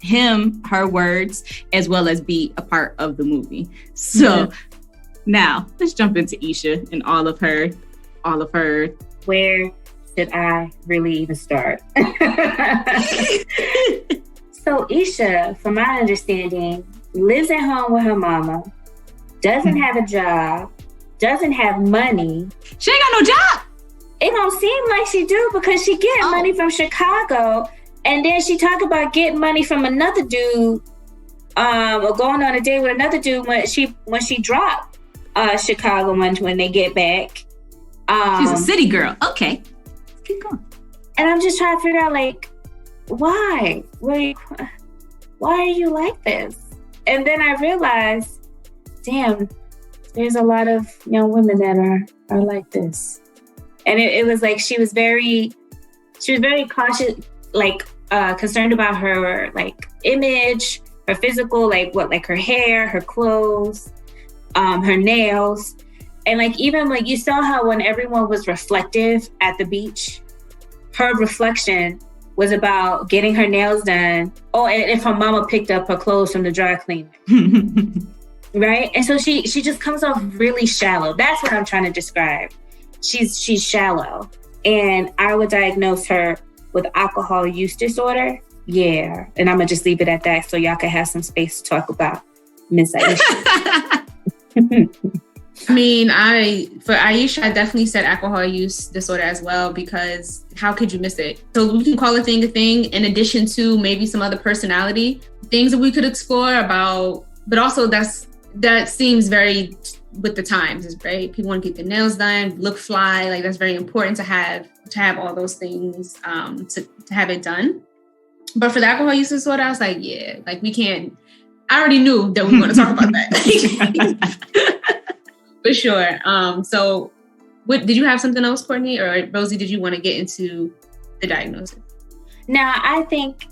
him her words as well as be a part of the movie. So now let's jump into Isha and all of her. Where should I really even start? So Isha, from my understanding, lives at home with her mama, doesn't have a job, doesn't have money. She ain't got no job. It don't seem like she do because she get money from Chicago. And then she talk about getting money from another dude, or going on a date with another dude when she dropped Chicago when they get back. She's a city girl. Okay, let's keep going. And I'm just trying to figure out like, why are you like this? And then I realized, damn, there's a lot of young women that are like this. And it was like she was very cautious, like. Concerned about her like image, her physical, like her hair, her clothes, her nails. And like even like you saw how when everyone was reflective at the beach, her reflection was about getting her nails done. Oh, and if her mama picked up her clothes from the dry cleaner. Right? And so she just comes off really shallow. That's what I'm trying to describe. She's shallow. And I would diagnose her with alcohol use disorder. Yeah. And I'm going to just leave it at that so y'all can have some space to talk about Miss Aisha. I mean, for Aisha, I definitely said alcohol use disorder as well, because how could you miss it? So we can call a thing in addition to maybe some other personality things that we could explore about, but also that seems very with the times, right? People want to get their nails done, look fly. Like that's very important to have all those things, to have it done. But for the alcohol use disorder, I was like, yeah, like we can't, I already knew that we were going to talk about that. For sure. So what, did you have something else, Courtney, or Rosie, did you want to get into the diagnosis? Now, I think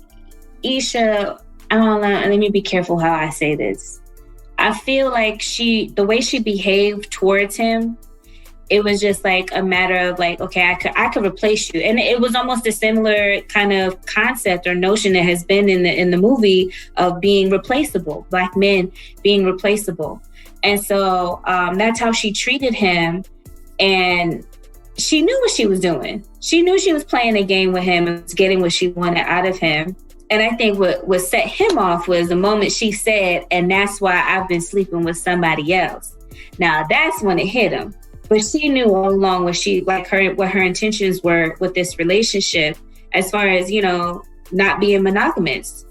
Isha, let me be careful how I say this. I feel like the way she behaved towards him, it was just like a matter of like, okay, I could replace you. And it was almost a similar kind of concept or notion that has been in the movie of being replaceable, Black men being replaceable. And so that's how she treated him. And she knew what she was doing. She knew she was playing a game with him and was getting what she wanted out of him. And I think what set him off was the moment she said, and that's why I've been sleeping with somebody else. Now that's when it hit him. But she knew all along what her intentions were with this relationship, as far as, you know, not being monogamous.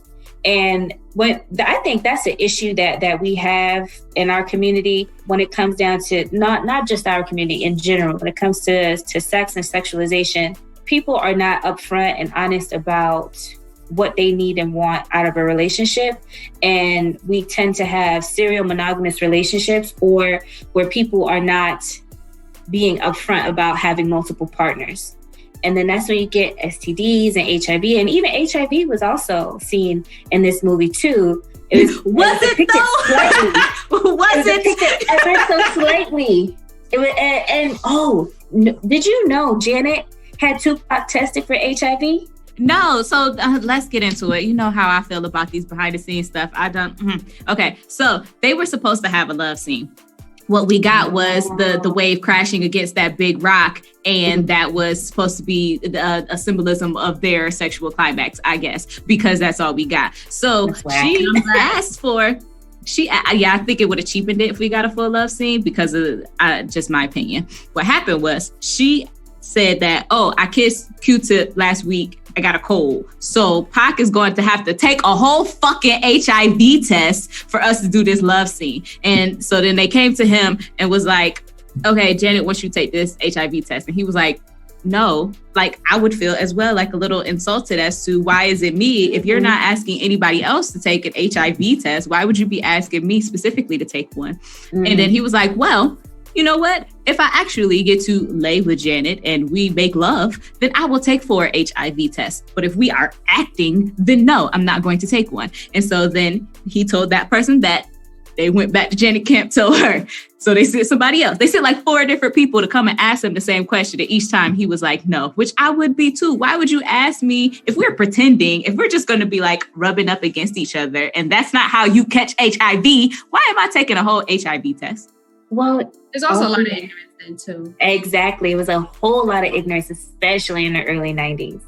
And I think that's an issue that we have in our community when it comes down to not just our community in general, when it comes to sex and sexualization. People are not upfront and honest about what they need and want out of a relationship. And we tend to have serial monogamous relationships, or where people are not being upfront about having multiple partners. And then that's when you get STDs and HIV. And even HIV was also seen in this movie too. Was it ever so slightly. It was, did you know Janet had Tupac tested for HIV? No, so let's get into it. You know how I feel about these behind the scenes stuff. Okay, so they were supposed to have a love scene. What we got was the wave crashing against that big rock, and that was supposed to be a symbolism of their sexual climax, I guess, because that's all we got. So she asked for, I think it would have cheapened it if we got a full love scene, because of just my opinion. What happened was she said that, I kissed Q-Tip last week. I got a cold. So Pac is going to have to take a whole fucking HIV test for us to do this love scene. And so then they came to him and was like, okay, Janet, once you take this HIV test. And he was like, no, like I would feel as well, like a little insulted as to why is it me? If you're not asking anybody else to take an HIV test, why would you be asking me specifically to take one? Mm-hmm. And then he was like, well, you know what? If I actually get to lay with Janet and we make love, then I will take 4 HIV tests. But if we are acting, then no, I'm not going to take one. And so then he told that person that. They went back to Janet Kemp, told her. So they sent somebody else. They sent like 4 different people to come and ask him the same question. And each time he was like, no, which I would be too. Why would you ask me if we're pretending, if we're just going to be like rubbing up against each other and that's not how you catch HIV? Why am I taking a whole HIV test? Well, there's also a lot of ignorance then too. Exactly. It was a whole lot of ignorance, especially in the early 90s.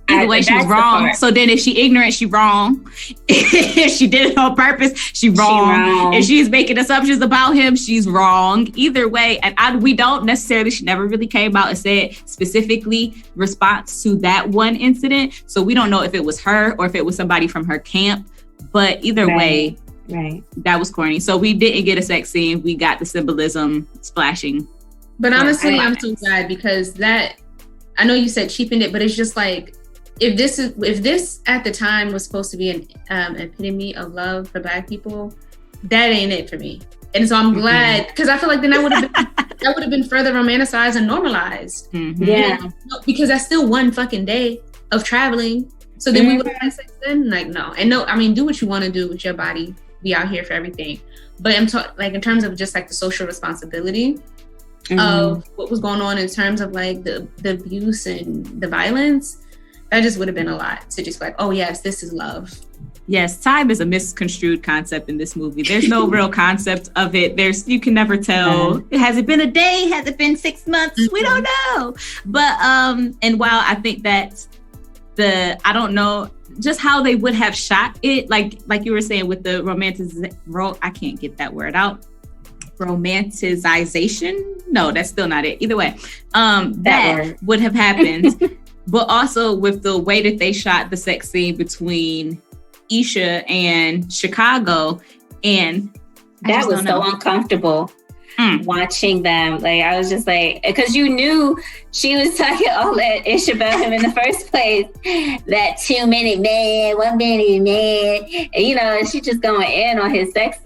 Either way, she was wrong. So then if she ignorant, she wrong. If she did it on purpose, she wrong. If she's making assumptions about him, she's wrong. Either way, and we don't necessarily, she never really came out and said specifically response to that one incident. So we don't know if it was her or if it was somebody from her camp. But either way, that was corny. So we didn't get a sex scene. We got the symbolism splashing. But honestly, I'm so glad, because that, I know you said cheapened it, but it's just like, if this at the time was supposed to be an epitome of love for Black people, that ain't it for me. And so I'm glad, because I feel like then that would have been further romanticized and normalized. Mm-hmm. Yeah, because that's still one fucking day of traveling. So then we would have had sex then, like no, and no. I mean, do what you want to do with your body. Be out here for everything, but I'm like in terms of just like the social responsibility of what was going on in terms of like the abuse and the violence. That just would have been a lot to just like, oh yes, this is love. Yes, time is a misconstrued concept in this movie. There's no real concept of it. You can never tell. Has it been a day? Has it been 6 months? We don't know. But and while I think that I don't know just how they would have shot it, like you were saying with the I can't get that word out. Romanticization? No, that's still not it. Either way, that would have happened. But also with the way that they shot the sex scene between Isha and Chicago, and that was so uncomfortable watching them. Like I was just like, because you knew she was talking all that ish about him in the first place. That 2-minute man, 1 minute man, and you know, she just going in on his sex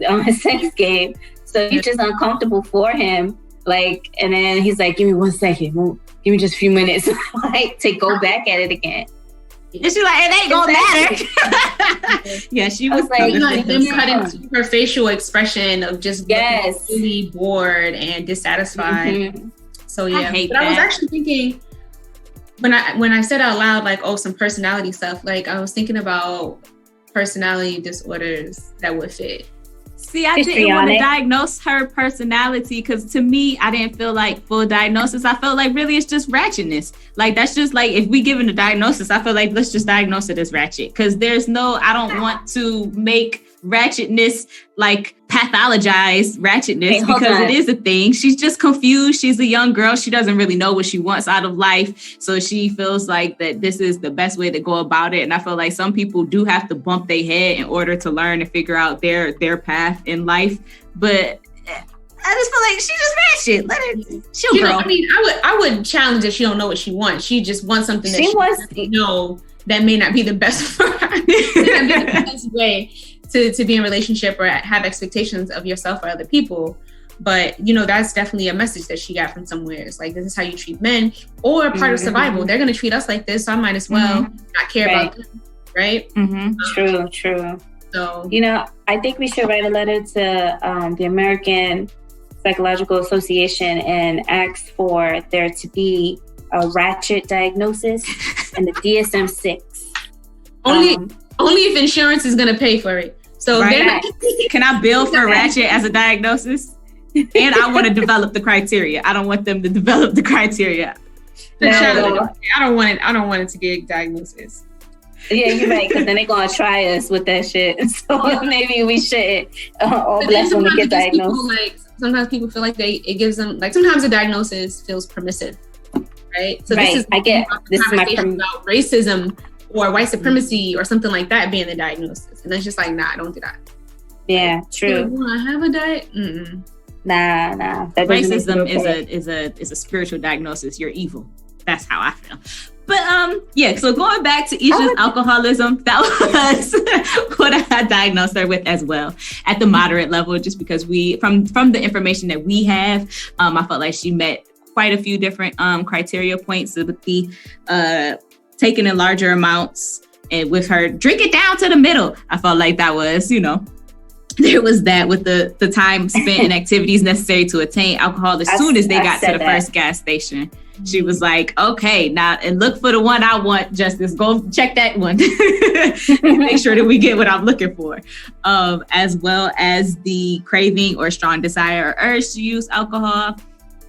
game. So you're just uncomfortable for him. Like, and then he's like, "Give me 1 second. Give me just a few minutes," like to go back at it again. And she's like, "It ain't gonna matter." Yeah, she was like them cutting her facial expression of just really bored and dissatisfied. So yeah, I I was actually thinking when I said out loud, like, oh, some personality stuff, like I was thinking about personality disorders that would fit. See, I didn't want to diagnose her personality because to me, I didn't feel like full diagnosis. I felt like really it's just ratchetness. Like, that's just like, if we given a diagnosis, I feel like let's just diagnose it as ratchet. Because I don't want to make ratchetness like pathologize ratchetness because it is a thing. She's just confused. She's a young girl. She doesn't really know what she wants out of life. So she feels like that this is the best way to go about it. And I feel like some people do have to bump their head in order to learn and figure out their path in life. But I just feel like she's just ratchet. Let it. She'll grow. I mean, I would challenge that she don't know what she wants. She just wants something that she wants to know that may not be the best for her. May not be the best way to be in a relationship or have expectations of yourself or other people. But, that's definitely a message that she got from somewhere. It's like, this is how you treat men, or part of survival. They're going to treat us like this, so I might as well not care about them, right? True. So, I think we should write a letter to the American Psychological Association and ask for there to be a ratchet diagnosis and the DSM-6. Only if insurance is going to pay for it. So can I bill for ratchet as a diagnosis? And I want to develop the criteria. I don't want them to develop the criteria. I don't want it to get a diagnosis. Yeah, you're right, because then they're going to try us with that shit. So maybe we shouldn't all bless when we get diagnosed. Sometimes people feel like it gives them, sometimes the diagnosis feels permissive, right? So this is my about racism or white supremacy or something like that being the diagnosis. And it's just like, nah, don't do that. Yeah, true. Do I have a diet? Nah. Racism is a spiritual diagnosis. You're evil. That's how I feel. But so going back to Isha's alcoholism, that was what I diagnosed her with as well at the moderate level, just because from the information that we have, I felt like she met quite a few different criteria points with the taking in larger amounts, and with her drink it down to the middle. I felt like that was, there was that with the time spent and activities necessary to attain alcohol. As soon as they got to the first gas station, she was like, okay, now and look for the one I want, Justice. Go check that one and make sure that we get what I'm looking for. As well as the craving or strong desire or urge to use alcohol.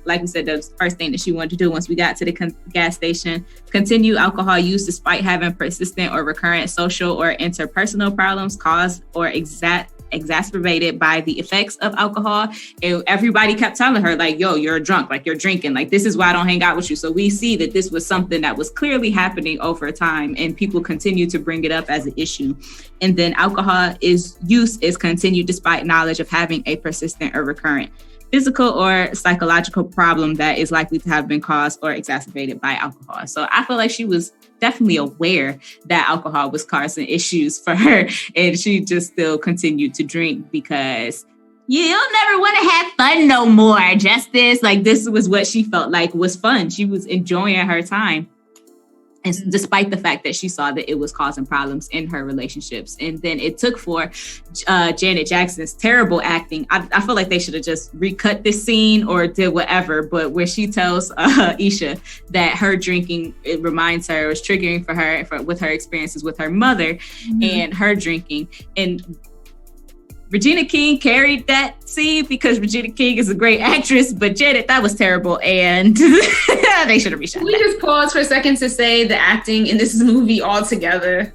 Like we said, the first thing that she wanted to do once we got to the gas station, continue alcohol use despite having persistent or recurrent social or interpersonal problems caused or exacerbated by the effects of alcohol. And everybody kept telling her, like, yo, you're drunk, like you're drinking, like this is why I don't hang out with you. So we see that this was something that was clearly happening over time, and people continue to bring it up as an issue. And then alcohol use is continued despite knowledge of having a persistent or recurrent physical or psychological problem that is likely to have been caused or exacerbated by alcohol. So I feel like she was definitely aware that alcohol was causing issues for her, and she just still continued to drink because you'll never want to have fun no more, Justice. Like, this was what she felt like was fun. She was enjoying her time. And despite the fact that she saw that it was causing problems in her relationships. And then it took for Janet Jackson's terrible acting. I feel like they should have just recut this scene or did whatever. But where she tells Isha that her drinking, it reminds her, it was triggering for her with her experiences with her mother and her drinking. And Regina King carried that scene because Regina King is a great actress, but Janet, that was terrible, and they should have reshot. Can we just pause for a second to say the acting in this movie altogether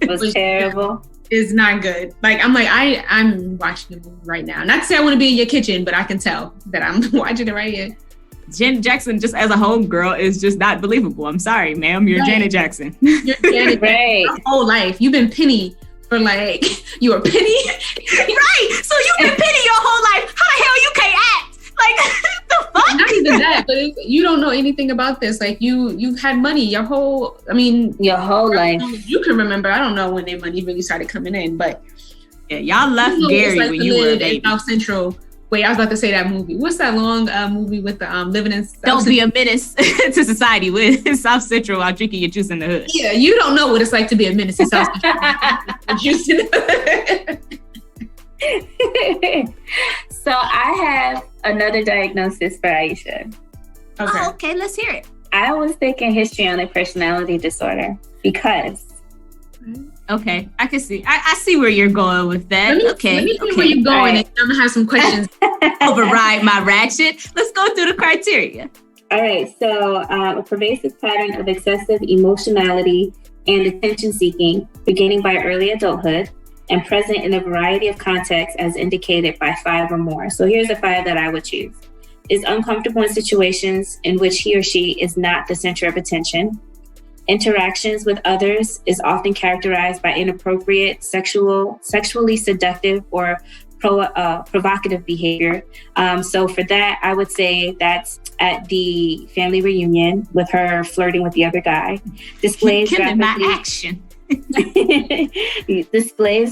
was terrible. Is not good. I'm watching the movie right now. Not to say I want to be in your kitchen, but I can tell that I'm watching it right here. Janet Jackson, just as a homegirl, is just not believable. I'm sorry, ma'am. You're Janet Jackson. You're Janet Jackson. Your whole life, you've been Penny. You were Penny? Right. So you've been Penny your whole life. How the hell you can't act? Like, the fuck? Not even that, but you don't know anything about this. Like, you've had money your whole life. You can remember. I don't know when their money really started coming in, but yeah, y'all left Gary when you were a baby. In South Central. Wait, I was about to say that movie. What's that long movie with the living in South Don't be a menace to society with South Central while drinking your juice in the hood. Yeah, you don't know what it's like to be a menace in South Central. Juice in the hood. So I have another diagnosis for Aisha. Okay. Oh, okay, let's hear it. I was thinking histrionic personality disorder because. Okay, I can see. I see where you're going with that. Let me see where you're going, and I'm gonna have some questions. Override my ratchet. Let's go through the criteria. All right, so a pervasive pattern of excessive emotionality and attention seeking, beginning by early adulthood and present in a variety of contexts as indicated by 5 or more. So here's the 5 that I would choose. Is uncomfortable in situations in which he or she is not the center of attention. Interactions with others is often characterized by inappropriate, sexually seductive, or provocative behavior. So for that, I would say that's at the family reunion with her flirting with the other guy. Displays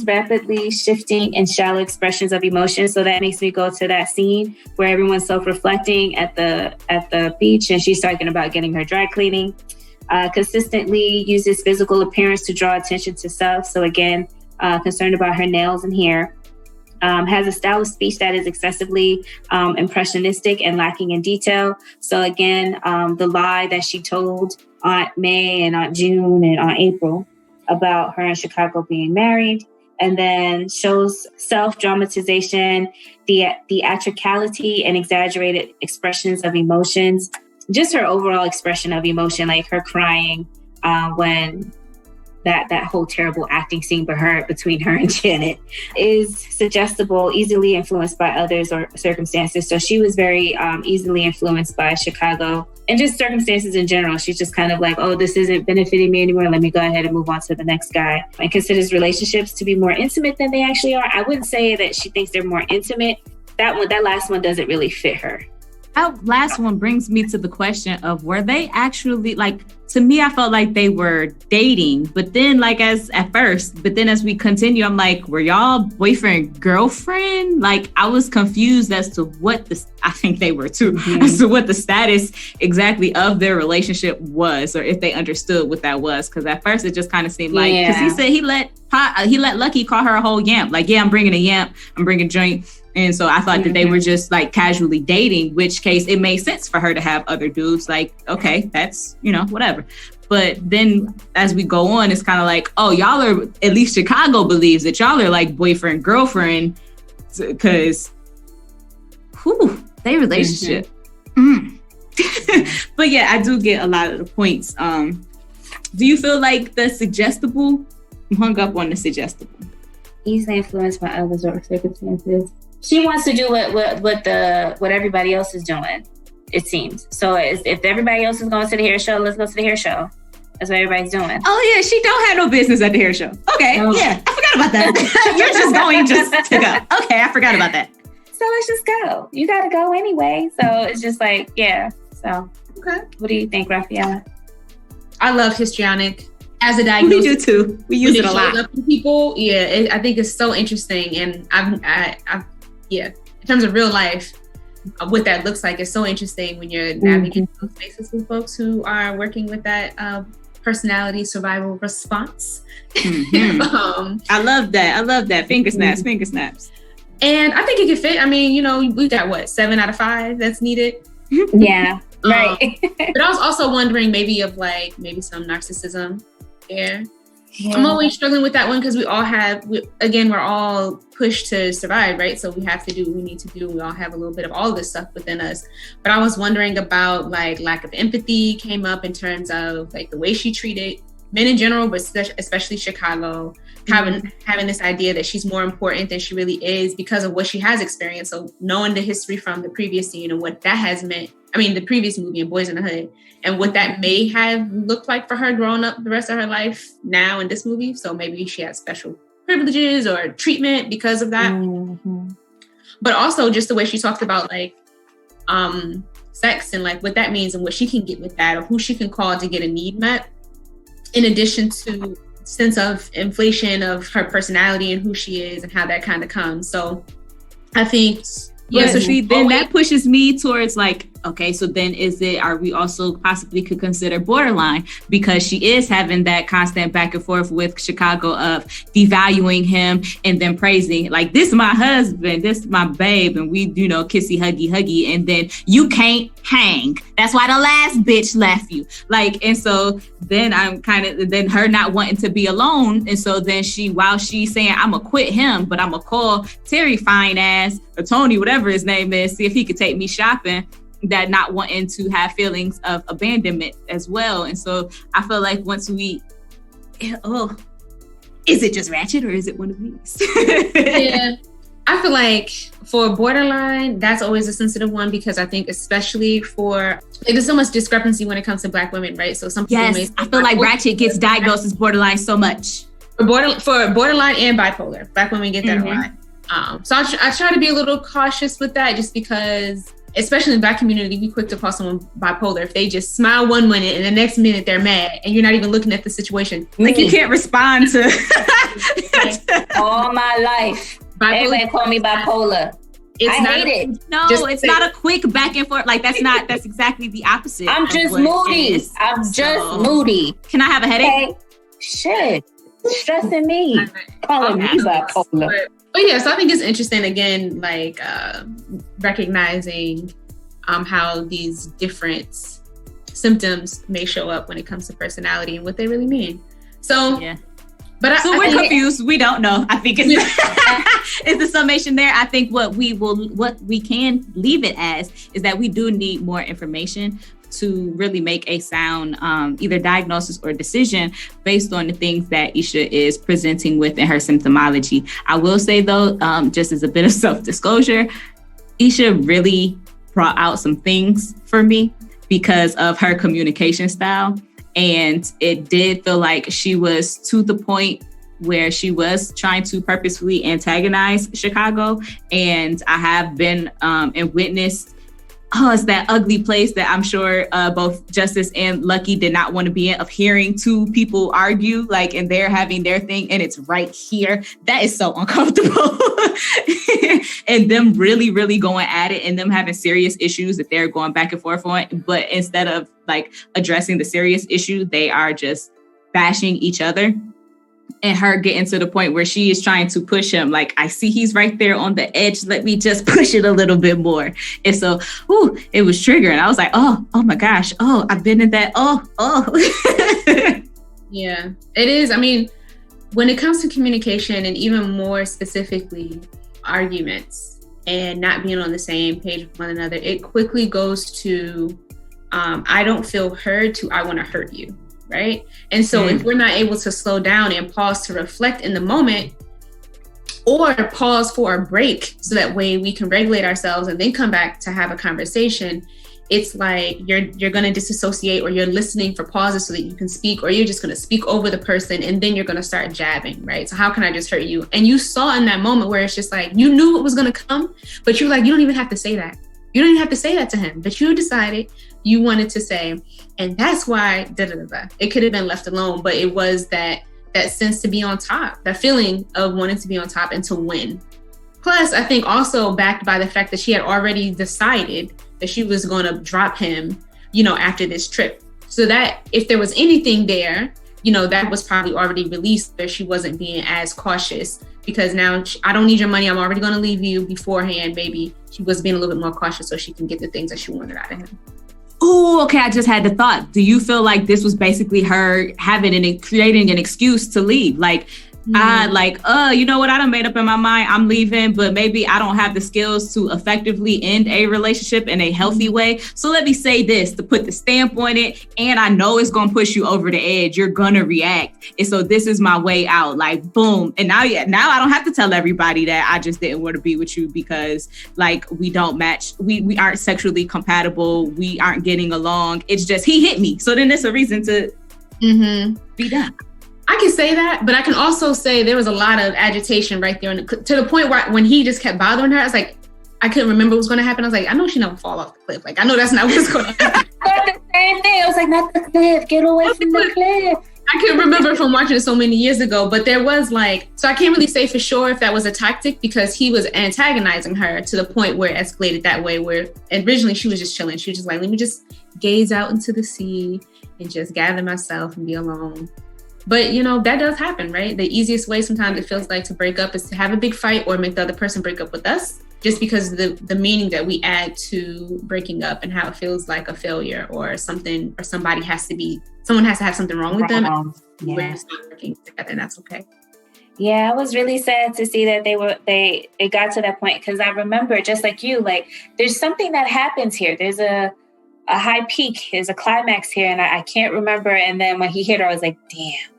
rapidly shifting and shallow expressions of emotion. So that makes me go to that scene where everyone's self-reflecting at the beach, and she's talking about getting her dry cleaning. Consistently uses physical appearance to draw attention to self. So again, concerned about her nails and hair. Has a style of speech that is excessively impressionistic and lacking in detail. So again, the lie that she told Aunt May and Aunt June and Aunt April about her in Chicago being married. And then shows self-dramatization, theatricality, and exaggerated expressions of emotions. Just her overall expression of emotion, like her crying when that whole terrible acting scene between her and Janet is suggestible, easily influenced by others or circumstances. So she was very easily influenced by Chicago and just circumstances in general. She's just kind of like, oh, this isn't benefiting me anymore. Let me go ahead and move on to the next guy. And considers relationships to be more intimate than they actually are. I wouldn't say that she thinks they're more intimate. That last one doesn't really fit her. That last one brings me to the question of, were they actually, like, to me, I felt like they were dating, but then as we continue, I'm like, were y'all boyfriend, girlfriend? Like, I was confused as to I think they were too, as to what the status exactly of their relationship was, or if they understood what that was. Cause at first it just kind of seemed like, cause he said he let Lucky call her a whole yamp. Like, yeah, I'm bringing a yamp, I'm bringing a joint. And so I thought that they were just like casually dating, which case it made sense for her to have other dudes. Like, okay, that's, whatever. But then as we go on, it's kind of like, oh, y'all are, at least Chicago believes that y'all are like boyfriend, girlfriend, because they relationship. But yeah, I do get a lot of the points. Do you feel like the suggestible? I'm hung up on the suggestible. Easily influenced by others or circumstances. She wants to do what everybody else is doing, it seems. So if everybody else is going to the hair show, let's go to the hair show. That's what everybody's doing. Oh yeah, she don't have no business at the hair show. Okay, yeah, I forgot about that. You're just going just to go. Okay, I forgot about that. So let's just go. You got to go anyway. So it's just like, yeah. So okay. What do you think, Rafaela? I love histrionic. As a diagnosis, we do too. We use it a lot. Up to people, I think it's so interesting, and in terms of real life, what that looks like is so interesting when you're navigating those spaces with folks who are working with that personality survival response. I love that. Finger snaps. And I think it can fit. I mean, we got 7 out of 5 that's needed. Yeah, right. But I was also wondering maybe some narcissism there. Yeah. I'm always struggling with that one because we're all pushed to survive, right? So we have to do what we need to do. We all have a little bit of all this stuff within us. But I was wondering about like lack of empathy came up in terms of like the way she treated men in general, but especially Chicago, having this idea that she's more important than she really is because of what she has experienced. So knowing the history from the previous scene and what that has meant, the previous movie in Boys in the Hood, and what that may have looked like for her growing up the rest of her life now in this movie. So maybe she has special privileges or treatment because of that. But also just the way she talked about like sex and like what that means and what she can get with that, or who she can call to get a need met, in addition to sense of inflation of her personality and who she is and how that kind of comes. So I think that pushes me towards like Okay, so then are we also possibly could consider borderline, because she is having that constant back and forth with Chicago of devaluing him and then praising, like, this is my husband, this is my babe, and we, kissy, huggy, and then you can't hang. That's why the last bitch left you. Like, and so then I'm then her not wanting to be alone. And so then while she's saying, I'm gonna quit him, but I'm gonna call Terry fine ass, or Tony, whatever his name is, see if he could take me shopping, that not wanting to have feelings of abandonment as well. And so I feel like once is it just Ratchet, or is it one of these? Yeah, I feel like for borderline, that's always a sensitive one, because I think especially there's so much discrepancy when it comes to Black women, right? So some people I feel like Ratchet gets diagnosed as borderline so much. For borderline and bipolar, Black women get that a lot. So I try to be a little cautious with that, just because, especially in the Black community, we quick to call someone bipolar if they just smile one minute and the next minute they're mad, and you're not even looking at the situation. Like, you can't respond to all my life. Everybody call me bipolar. I hate it. No, it's not a quick back and forth. Like, that's exactly the opposite. I'm just moody. I'm just moody. Can I have a headache? Okay. Shit. Stressing me. Calling me bipolar. But yeah, so I think it's interesting, again, like recognizing how these different symptoms may show up when it comes to personality and what they really mean. So, yeah. But we're confused. We don't know. I think it's the summation there. I think what we can leave it as is that we do need more information to really make a sound either diagnosis or decision based on the things that Isha is presenting with in her symptomology. I will say though, just as a bit of self-disclosure, Isha really brought out some things for me because of her communication style. And it did feel like she was to the point where she was trying to purposefully antagonize Chicago. And I have been and witnessed it's that ugly place that I'm sure both Justice and Lucky did not want to be in, of hearing two people argue, like, and they're having their thing and it's right here. That is so uncomfortable. And them really, really going at it, and them having serious issues that they're going back and forth on. But instead of like addressing the serious issue, they are just bashing each other. And her getting to the point where she is trying to push him, like, I see he's right there on the edge. Let me just push it a little bit more. And so, it was triggering. I was like, oh my gosh. Oh, I've been in that. Yeah, it is. I mean, when it comes to communication, and even more specifically arguments and not being on the same page with one another, it quickly goes to, I don't feel heard, to I want to hurt you. Right. And so if we're not able to slow down and pause to reflect in the moment, or pause for a break so that way we can regulate ourselves and then come back to have a conversation, it's like you're going to disassociate, or you're listening for pauses so that you can speak, or you're just going to speak over the person, and then you're going to start jabbing. Right. So how can I just hurt you? And you saw in that moment where it's just like, you knew it was going to come, but you're like, you don't even have to say that. You don't even have to say that to him, but you decided you wanted to say, and that's why it could have been left alone. But it was that sense to be on top, that feeling of wanting to be on top and to win. Plus, I think also backed by the fact that she had already decided that she was going to drop him, after this trip. So that if there was anything there, that was probably already released, that she wasn't being as cautious, because now I don't need your money. I'm already going to leave you beforehand, baby. She was being a little bit more cautious so she can get the things that she wanted out of him. Oh, okay. I just had the thought. Do you feel like this was basically her creating an excuse to leave? Like, you know what? I done made up in my mind. I'm leaving, but maybe I don't have the skills to effectively end a relationship in a healthy way. So let me say this to put the stamp on it. And I know it's going to push you over the edge. You're going to react. And so this is my way out. Like, boom. And now I don't have to tell everybody that I just didn't want to be with you because, like, we don't match. We aren't sexually compatible. We aren't getting along. It's just he hit me. So then there's a reason to be done. I can say that, but I can also say there was a lot of agitation right there, to the point where when he just kept bothering her, I was like, I couldn't remember what was going to happen. I was like, I know she never fall off the cliff. Like, I know that's not what's going to happen. I thought the same thing. I was like, not the cliff. Get away from the cliff. I can remember from watching it so many years ago, but there was like, so I can't really say for sure if that was a tactic because he was antagonizing her to the point where it escalated that way, where originally she was just chilling. She was just like, let me just gaze out into the sea and just gather myself and be alone. But, you know, that does happen, right? The easiest way sometimes it feels like to break up is to have a big fight or make the other person break up with us, just because of the meaning that we add to breaking up and how it feels like a failure or something, or someone has to have something wrong with them. Yeah. We're just not working together, and that's okay. Yeah, I was really sad to see that it got to that point, because I remember, just like you, like there's something that happens here. There's a high peak, there's a climax here, and I can't remember. And then when he hit her, I was like, damn,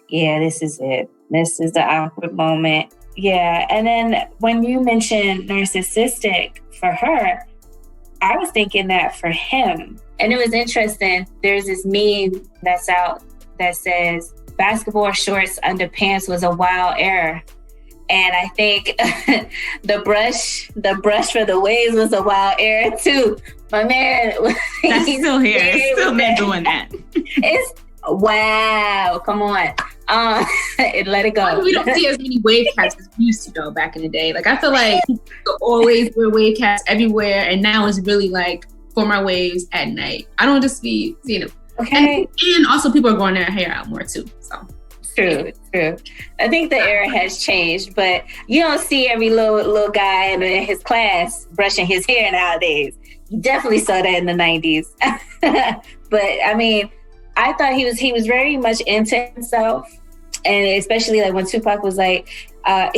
yeah, this is it. This is the awkward moment. Yeah. And then when you mentioned narcissistic for her, I was thinking that for him. And it was interesting. There's this meme that's out that says, basketball shorts under pants was a wild error. And I think the brush for the waves was a wild error too. My man, that's still here. It's still been doing that. It's wow. Come on. Let it go. We don't see as many wave caps as we used to though back in the day. Like I feel like people always wear wave caps everywhere, and now it's really like for my waves at night. I don't just be seeing them. Okay. And also people are growing their hair out more too. So true. I think the era has changed, but you don't see every little guy in his class brushing his hair nowadays. You definitely saw that in the 90s. But I mean, I thought he was very much into himself, and especially like when Tupac was like, him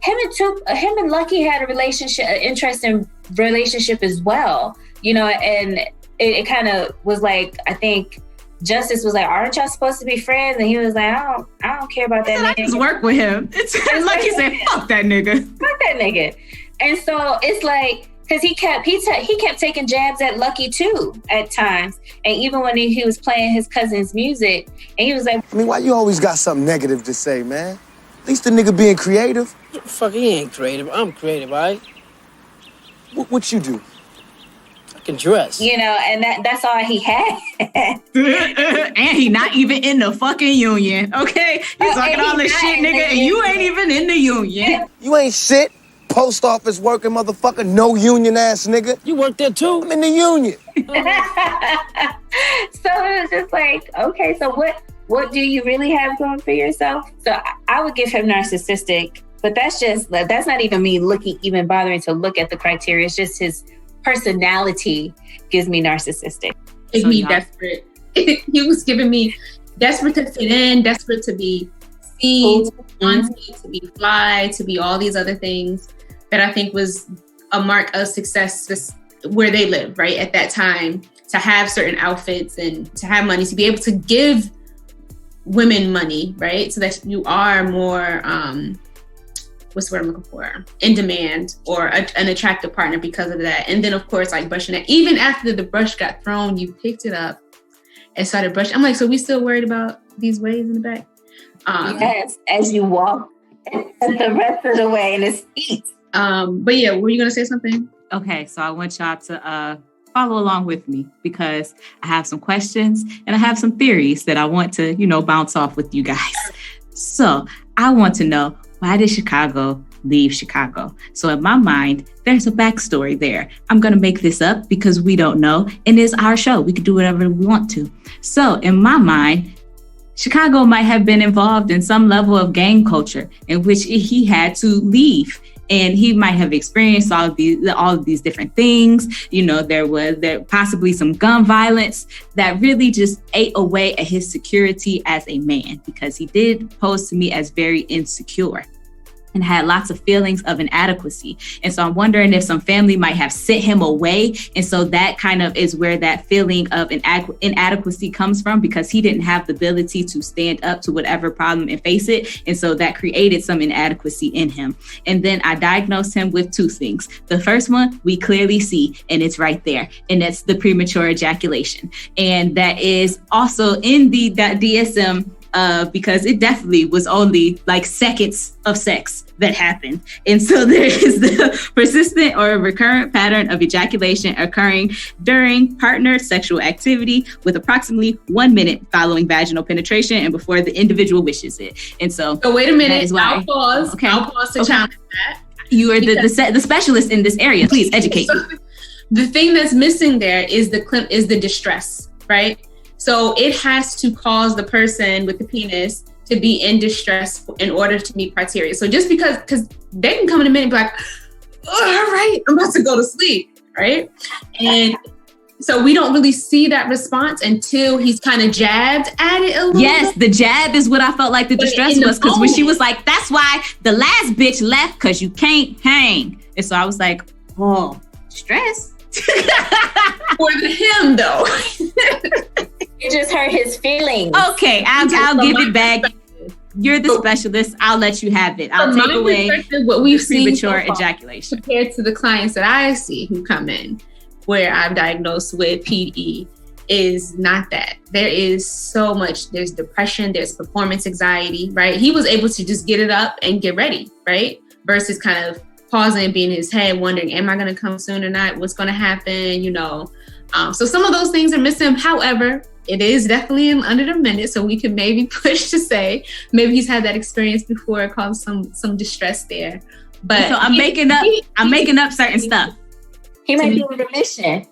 and Lucky had a relationship, an interesting relationship as well, you know, and it kind of was like, I think Justice was like, aren't y'all supposed to be friends? And he was like, I don't care about that nigga. I just work with him. It's Lucky said, fuck that nigga. Fuck that nigga. And so it's like, because he kept taking jabs at Lucky too at times, and even when he was playing his cousin's music, and he was like, I mean, why you always got something negative to say, man? At least the nigga being creative. Fuck, he ain't creative. I'm creative, all right? What you do? I can dress. You know, and that's all he had. And he not even in the fucking union, okay? He's talking all this shit, nigga, and you ain't even in the union. You ain't shit. Post office working motherfucker, no union ass nigga. You work there too? I'm in the union. So it was just like, okay, so what do you really have going for yourself? So I would give him narcissistic, but that's not even me even bothering to look at the criteria. It's just his personality gives me narcissistic. Made me desperate. He was giving me desperate to fit in, desperate to be seen, wanting to be fly, to be all these other things that I think was a mark of success where they live, right? At that time, to have certain outfits and to have money, to be able to give women money, right? So that you are more, what's the word I'm looking for? In demand, or an attractive partner because of that. And then of course, like brushing it, even after the brush got thrown, you picked it up and started brushing. I'm like, so we still worried about these waves in the back? Yes, as you walk the rest of the way in his feet. But yeah, were you going to say something? Okay, so I want y'all to follow along with me because I have some questions and I have some theories that I want to, bounce off with you guys. So I want to know, why did Chicago leave Chicago? So in my mind, there's a backstory there. I'm going to make this up because we don't know. And it's our show. We can do whatever we want to. So in my mind, Chicago might have been involved in some level of gang culture in which he had to leave. And he might have experienced all of these different things. There possibly some gun violence that really just ate away at his security as a man, because he did pose to me as very insecure and had lots of feelings of inadequacy. And so I'm wondering if some family might have sent him away. And so that kind of is where that feeling of inadequacy comes from, because he didn't have the ability to stand up to whatever problem and face it. And so that created some inadequacy in him. And then I diagnosed him with two things. The first one, we clearly see, and it's right there. And that's the premature ejaculation. And that is also in the DSM because it definitely was only like seconds of sex that happened. And so there is the persistent or recurrent pattern of ejaculation occurring during partner sexual activity with approximately 1 minute following vaginal penetration and before the individual wishes it. And so wait a minute, I'll pause. Okay. I'll pause to challenge that. You are the specialist in this area. Please educate me. The thing that's missing there is the distress, right? So it has to cause the person with the penis to be in distress in order to meet criteria. So just because they can come in a minute and be like, all right, I'm about to go to sleep, right? And so we don't really see that response until he's kind of jabbed at it a little bit. The jab is what I felt like the distress was, because when she was like, that's why the last bitch left, because you can't hang. And so I was like, oh, distress. For him, though. It just hurt his feelings. Okay, I'll give it back. You're the specialist. I'll let you have it. I'll take away what we've seen premature ejaculation. Compared to the clients that I see who come in, where I'm diagnosed with PD, is not that. There is so much. There's depression. There's performance anxiety, right? He was able to just get it up and get ready, right? Versus kind of pausing and being in his head, wondering, am I going to come soon or not? What's going to happen? So some of those things are missing. However, it is definitely under the minute, so we can maybe push to say maybe he's had that experience before. It caused some distress there. But so I'm making up certain stuff. He might be in remission.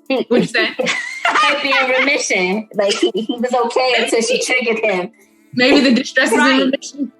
What'd you say? He might be in remission. Like he was okay until she triggered him. Maybe the distress is in remission.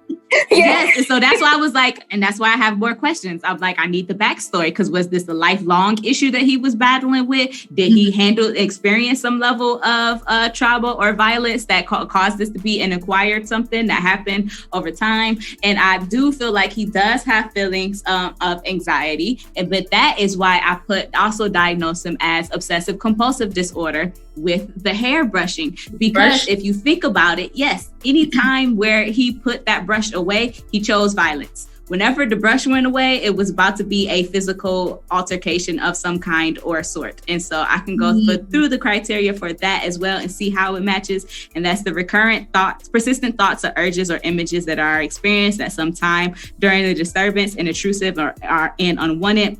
Yes. And so that's why I was like, and that's why I have more questions. I'm like, I need the backstory, because was this a lifelong issue that he was battling with? Did he experience some level of trauma or violence that caused this to be an acquired something that happened over time? And I do feel like he does have feelings of anxiety, but that is why I also diagnosed him as obsessive compulsive disorder with the hair brushing. Because if you think about it, yes, any time where he put that brush away, he chose violence. Whenever the brush went away, it was about to be a physical altercation of some kind or sort. And so I can go through the criteria for that as well and see how it matches. And that's the recurrent thoughts, persistent thoughts or urges or images that are experienced at some time during the disturbance and intrusive or unwanted.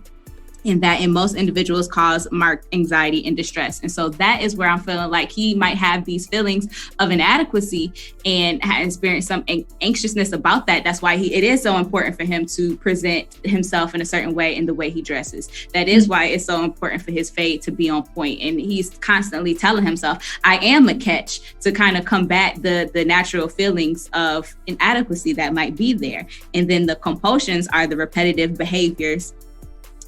And that in most individuals cause marked anxiety and distress. And so that is where I'm feeling like he might have these feelings of inadequacy and has experienced some anxiousness about that. That's why it is so important for him to present himself in a certain way in the way he dresses. That is why it's so important for his fade to be on point. And he's constantly telling himself, I am a catch, to kind of combat the natural feelings of inadequacy that might be there. And then the compulsions are the repetitive behaviors,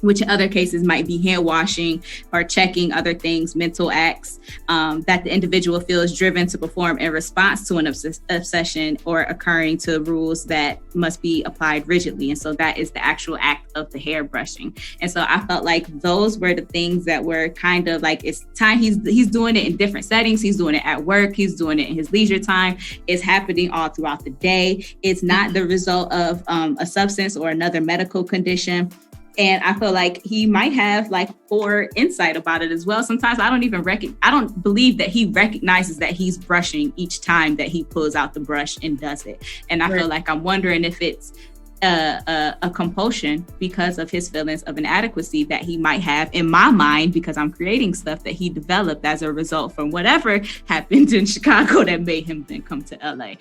which in other cases might be hand washing or checking other things, mental acts that the individual feels driven to perform in response to an obsession or occurring to rules that must be applied rigidly. And so that is the actual act of the hair brushing. And so I felt like those were the things that were kind of like, it's time. He's doing it in different settings. He's doing it at work. He's doing it in his leisure time. It's happening all throughout the day. It's not the result of a substance or another medical condition. And I feel like he might have like poor insight about it as well. Sometimes I don't believe that he recognizes that he's brushing each time that he pulls out the brush and does it. And I feel like I'm wondering if it's a compulsion because of his feelings of inadequacy that he might have, in my mind, because I'm creating stuff that he developed as a result from whatever happened in Chicago that made him then come to LA.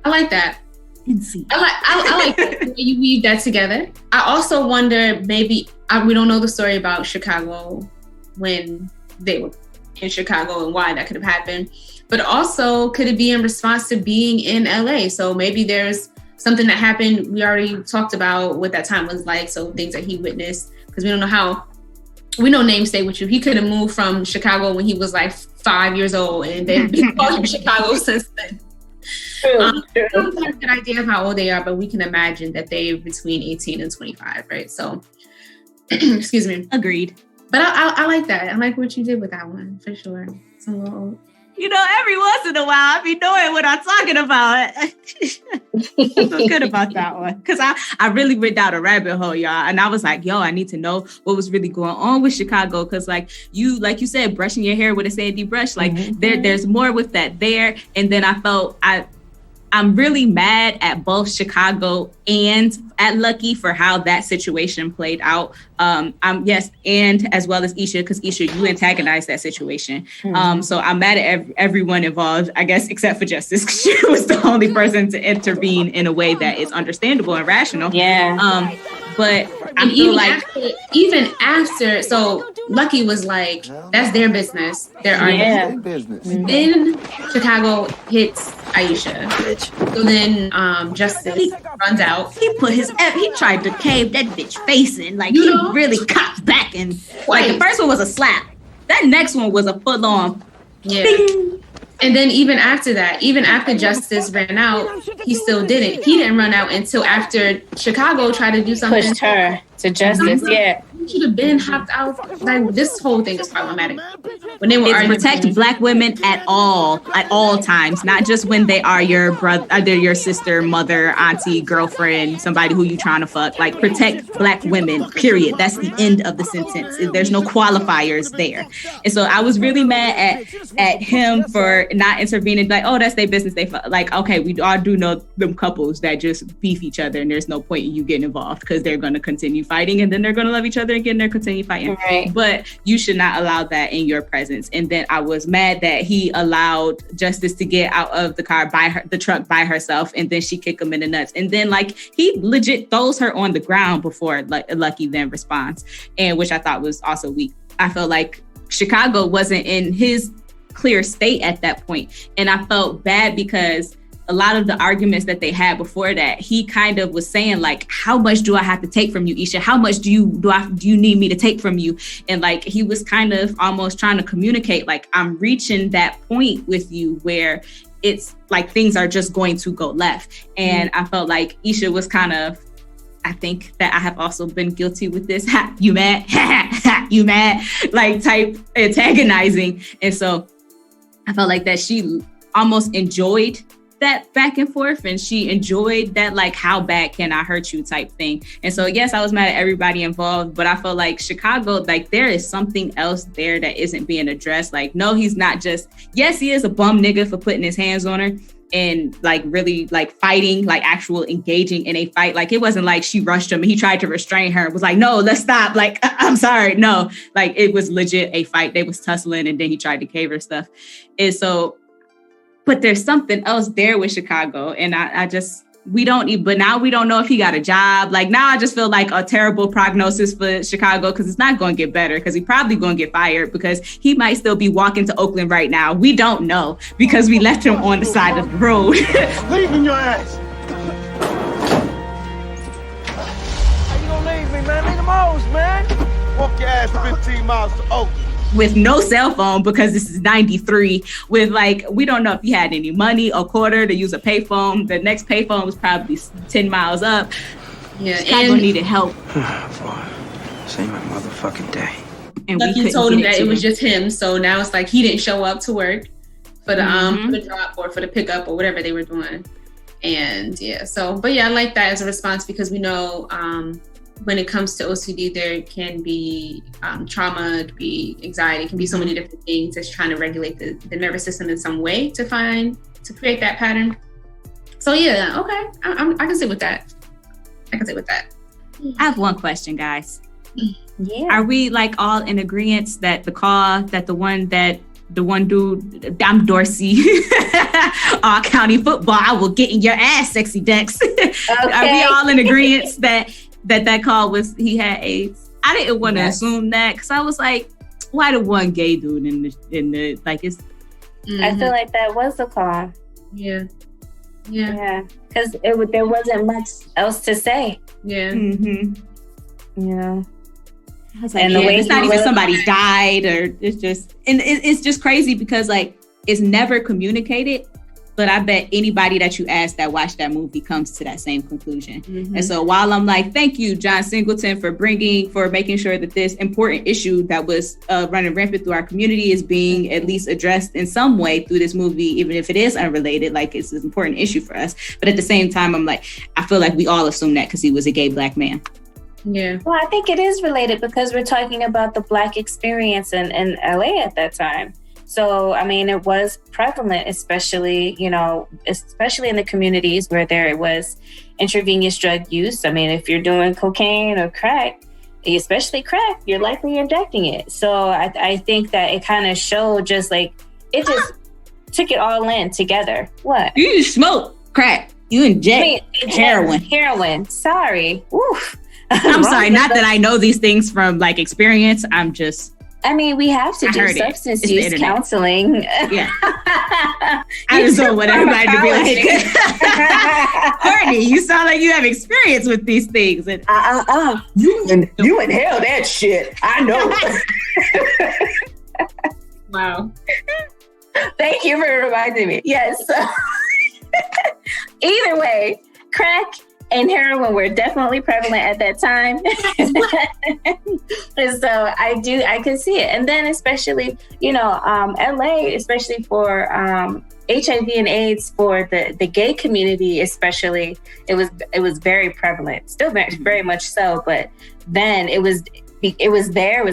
I like that. I like the way you weave that together. I also wonder, maybe we don't know the story about Chicago when they were in Chicago and why that could have happened, but also could it be in response to being in LA? So maybe there's something that happened. We already talked about what that time was like. So things that he witnessed, because we don't know how. We know name stay with you. He could have moved from Chicago when he was like 5 years old, and then been called Chicago since then. I don't have a good idea of how old they are, but we can imagine that they're between 18 and 25, right? So, excuse me. Agreed. But I like that. I like what you did with that one, for sure. It's a little old. Every once in a while, I be knowing what I'm talking about. I feel good about that one. Because I really went down a rabbit hole, y'all. And I was like, I need to know what was really going on with Chicago. Because like you said, brushing your hair with a sandy brush, like there's more with that there. And then I felt I'm really mad at both Chicago and at Lucky for how that situation played out. And as well as Isha, because Isha, you antagonized that situation. So I'm mad at everyone involved, I guess, except for Justice, because she was the only person to intervene in a way that is understandable and rational. Yeah. But and even after, so Lucky was like, that's their business. Their argument. Business. Then Chicago hits Aisha. So then Justice runs out. He tried to cave that bitch face in. Like, he really cocked back, and like the first one was a slap. That next one was a full on. Yeah. Ding. And then even after that, even after Justice ran out, he still didn't. He didn't run out until after Chicago tried to do something. Pushed her to Justice, yeah. He should have been hopped out. Like, this whole thing is problematic. When they were arguing, protect Black women at all times, not just when they are your brother, either your sister, mother, auntie, girlfriend, somebody who you trying to fuck. Like, protect Black women, period. That's the end of the sentence. There's no qualifiers there. And so I was really mad at him for not intervening. Like, oh, that's their business. Like, okay, we all do know them couples that just beef each other, and there's no point in you getting involved because they're going to continue fighting, and then they're going to love each other again. They're continue fighting. Right. But you should not allow that in your presence. And then I was mad that he allowed Justice to get out of the car the truck by herself, and then she kicked him in the nuts. And then like he legit throws her on the ground before Lucky then responds, and which I thought was also weak. I felt like Chicago wasn't in his clear state at that point, and I felt bad because a lot of the arguments that they had before that, he kind of was saying like, how much do I have to take from you, Isha? How much do you need me to take from you? And like, he was kind of almost trying to communicate, like, I'm reaching that point with you where it's like things are just going to go left. And I felt like Isha was kind of, I think that I have also been guilty with this. Ha, you mad? Ha, you mad? Like type antagonizing. And so I felt like that she almost enjoyed that back and forth, and she enjoyed that, like, how bad can I hurt you type thing. And so yes, I was mad at everybody involved, but I felt like Chicago, like, there is something else there that isn't being addressed. Like, no, he's not just, yes, he is a bum nigga for putting his hands on her and like really like fighting, like actual engaging in a fight. Like, it wasn't like she rushed him and he tried to restrain her. It was like, no, let's stop. Like, I'm sorry. No, like, it was legit a fight. They was tussling, and then he tried to cave her stuff. And so, but there's something else there with Chicago. And but now we don't know if he got a job. Like, now I just feel like a terrible prognosis for Chicago, because it's not going to get better, because he's probably going to get fired, because he might still be walking to Oakland right now. We don't know, because we left him on the side of the road. Leaving your ass. How you gonna leave me, man? Leave the most, man. Walk your ass 15 miles to Oakland. With no cell phone, because this is 93, with like, we don't know if he had any money or quarter to use a payphone. The next payphone was probably 10 miles up. Yeah, Chicago needed help. Same motherfucking day. And Lucky told him that it was just him, so now it's like he didn't show up to work for the drop or for the pickup or whatever they were doing. And yeah, so, but yeah, I like that as a response, because we know when it comes to OCD, there can be trauma, it can be anxiety, it can be so many different things that's trying to regulate the nervous system in some way to create that pattern. So yeah, okay, I can sit with that. I have one question, guys. Yeah. Are we like all in agreement that the one dude, I'm Dorsey, all county football, I will get in your ass, sexy Dex. Okay. Are we all in agreement that call was, he had AIDS? I didn't want to assume that, because I was like, why the one gay dude in the like, it's. I feel like that was the call. Yeah. Because there wasn't much else to say. Yeah. Yeah. I was like, and it's not even somebody died, or it's just, and it's just crazy because like, it's never communicated. But I bet anybody that you ask that watched that movie comes to that same conclusion. And so while I'm like, thank you, John Singleton, for making sure that this important issue that was running rampant through our community is being at least addressed in some way through this movie, even if it is unrelated, like it's an important issue for us. But at the same time, I'm like, I feel like we all assume that because he was a gay Black man. Yeah. Well, I think it is related because we're talking about the Black experience in LA at that time. So, I mean, it was prevalent, especially in the communities where there was intravenous drug use. I mean, if you're doing cocaine or crack, especially crack, you're likely injecting it. So I think that it kind of showed just like, it just took it all in together. What? You smoke crack. You inject heroin. Heroin. Sorry. Oof. I'm sorry. Not that I know these things from like experience. We have to do substance use counseling. Yeah. I just don't want everybody to be like, Courtney, you sound like you have experience with these things. And You inhale that shit. I know. Wow. Thank you for reminding me. Yes. Either way, crack and heroin were definitely prevalent at that time. And so I can see it. And then especially, LA, especially for HIV and AIDS, for the gay community especially, it was very prevalent. Still very much so, but then it was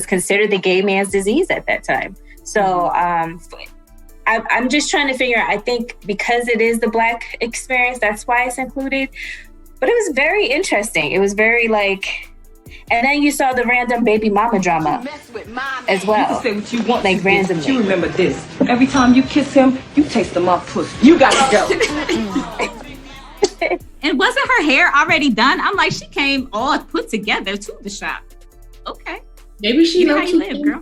considered the gay man's disease at that time. So I'm just trying to figure out, I think because it is the Black experience, that's why it's included. But it was very interesting. It was very and then you saw the random baby mama drama as well. You can say what you want, like randomly. You remember this. Every time you kiss him, you taste him off pussy. You got to go. And wasn't her hair already done? I'm like, she came all put together to the shop. Okay. Maybe she knows how you live, girl.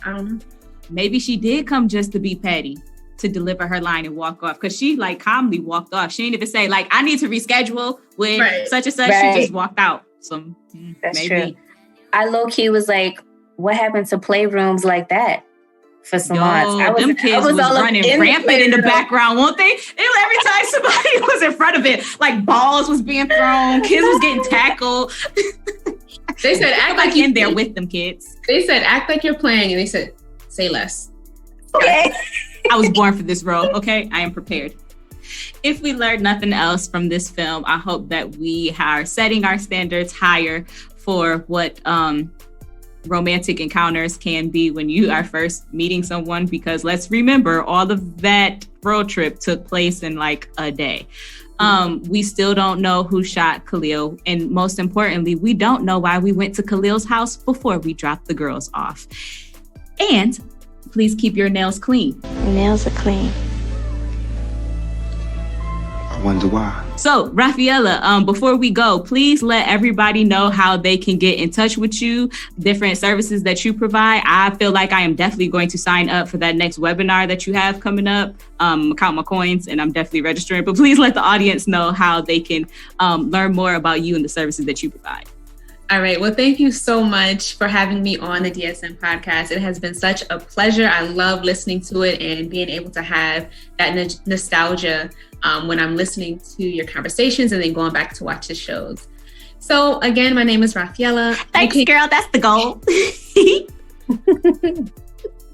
I don't know. Maybe she did come just to be petty, to deliver her line and walk off. Because she calmly walked off. She didn't even say I need to reschedule with such and such. Right. She just walked out. So that's maybe. True. I low-key was like, what happened to playrooms like that for salons? Them kids was running rampant in the background, won't they? Every time somebody was in front of it, balls was being thrown, kids was getting tackled. They said, act like you're in there with them kids. They said, act like you're playing. And they said, say less. Okay. I was born for this role. Okay. I am prepared. If we learned nothing else from this film, I hope that we are setting our standards higher for what romantic encounters can be when you are first meeting someone, because let's remember all of that road trip took place in a day. We still don't know who shot Khalil. And most importantly, we don't know why we went to Khalil's house before we dropped the girls off. And please keep your nails clean. Nails are clean. I wonder why. So, Rafaela, before we go, please let everybody know how they can get in touch with you, different services that you provide. I feel like I am definitely going to sign up for that next webinar that you have coming up, Count My Coins, and I'm definitely registering. But please let the audience know how they can learn more about you and the services that you provide. All right. Well, thank you so much for having me on the DSM podcast. It has been such a pleasure. I love listening to it and being able to have that nostalgia when I'm listening to your conversations and then going back to watch the shows. So again, my name is Rafaela. Thanks, girl. That's the goal.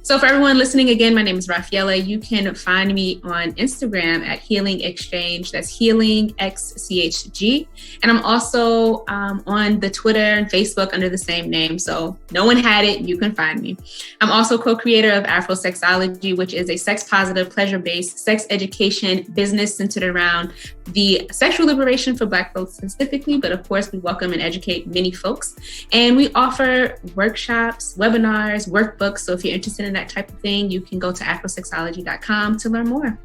So for everyone listening, again, my name is Rafaela. You can find me on Instagram at Healing Exchange. That's Healing XCHG. And I'm also on the Twitter and Facebook under the same name. So no one had it. You can find me. I'm also co-creator of Afrosexology, which is a sex-positive, pleasure-based sex education business centered around the sexual liberation for Black folks specifically. But of course, we welcome and educate many folks. And we offer workshops, webinars, workbooks. So if you're interested in that type of thing, you can go to afrosexology.com to learn more.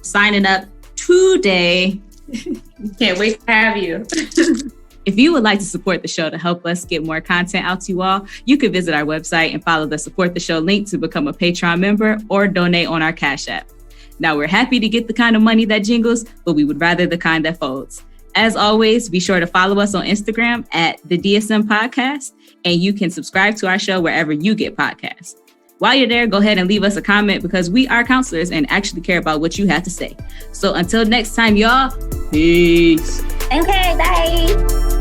Signing up today. Can't wait to have you. If you would like to support the show to help us get more content out to you all, you can visit our website and follow the Support the Show link to become a Patreon member or donate on our Cash App. Now, we're happy to get the kind of money that jingles, but we would rather the kind that folds. As always, be sure to follow us on Instagram at the DSM Podcast, and you can subscribe to our show wherever you get podcasts. While you're there, go ahead and leave us a comment because we are counselors and actually care about what you have to say. So until next time, y'all, peace. Okay, bye.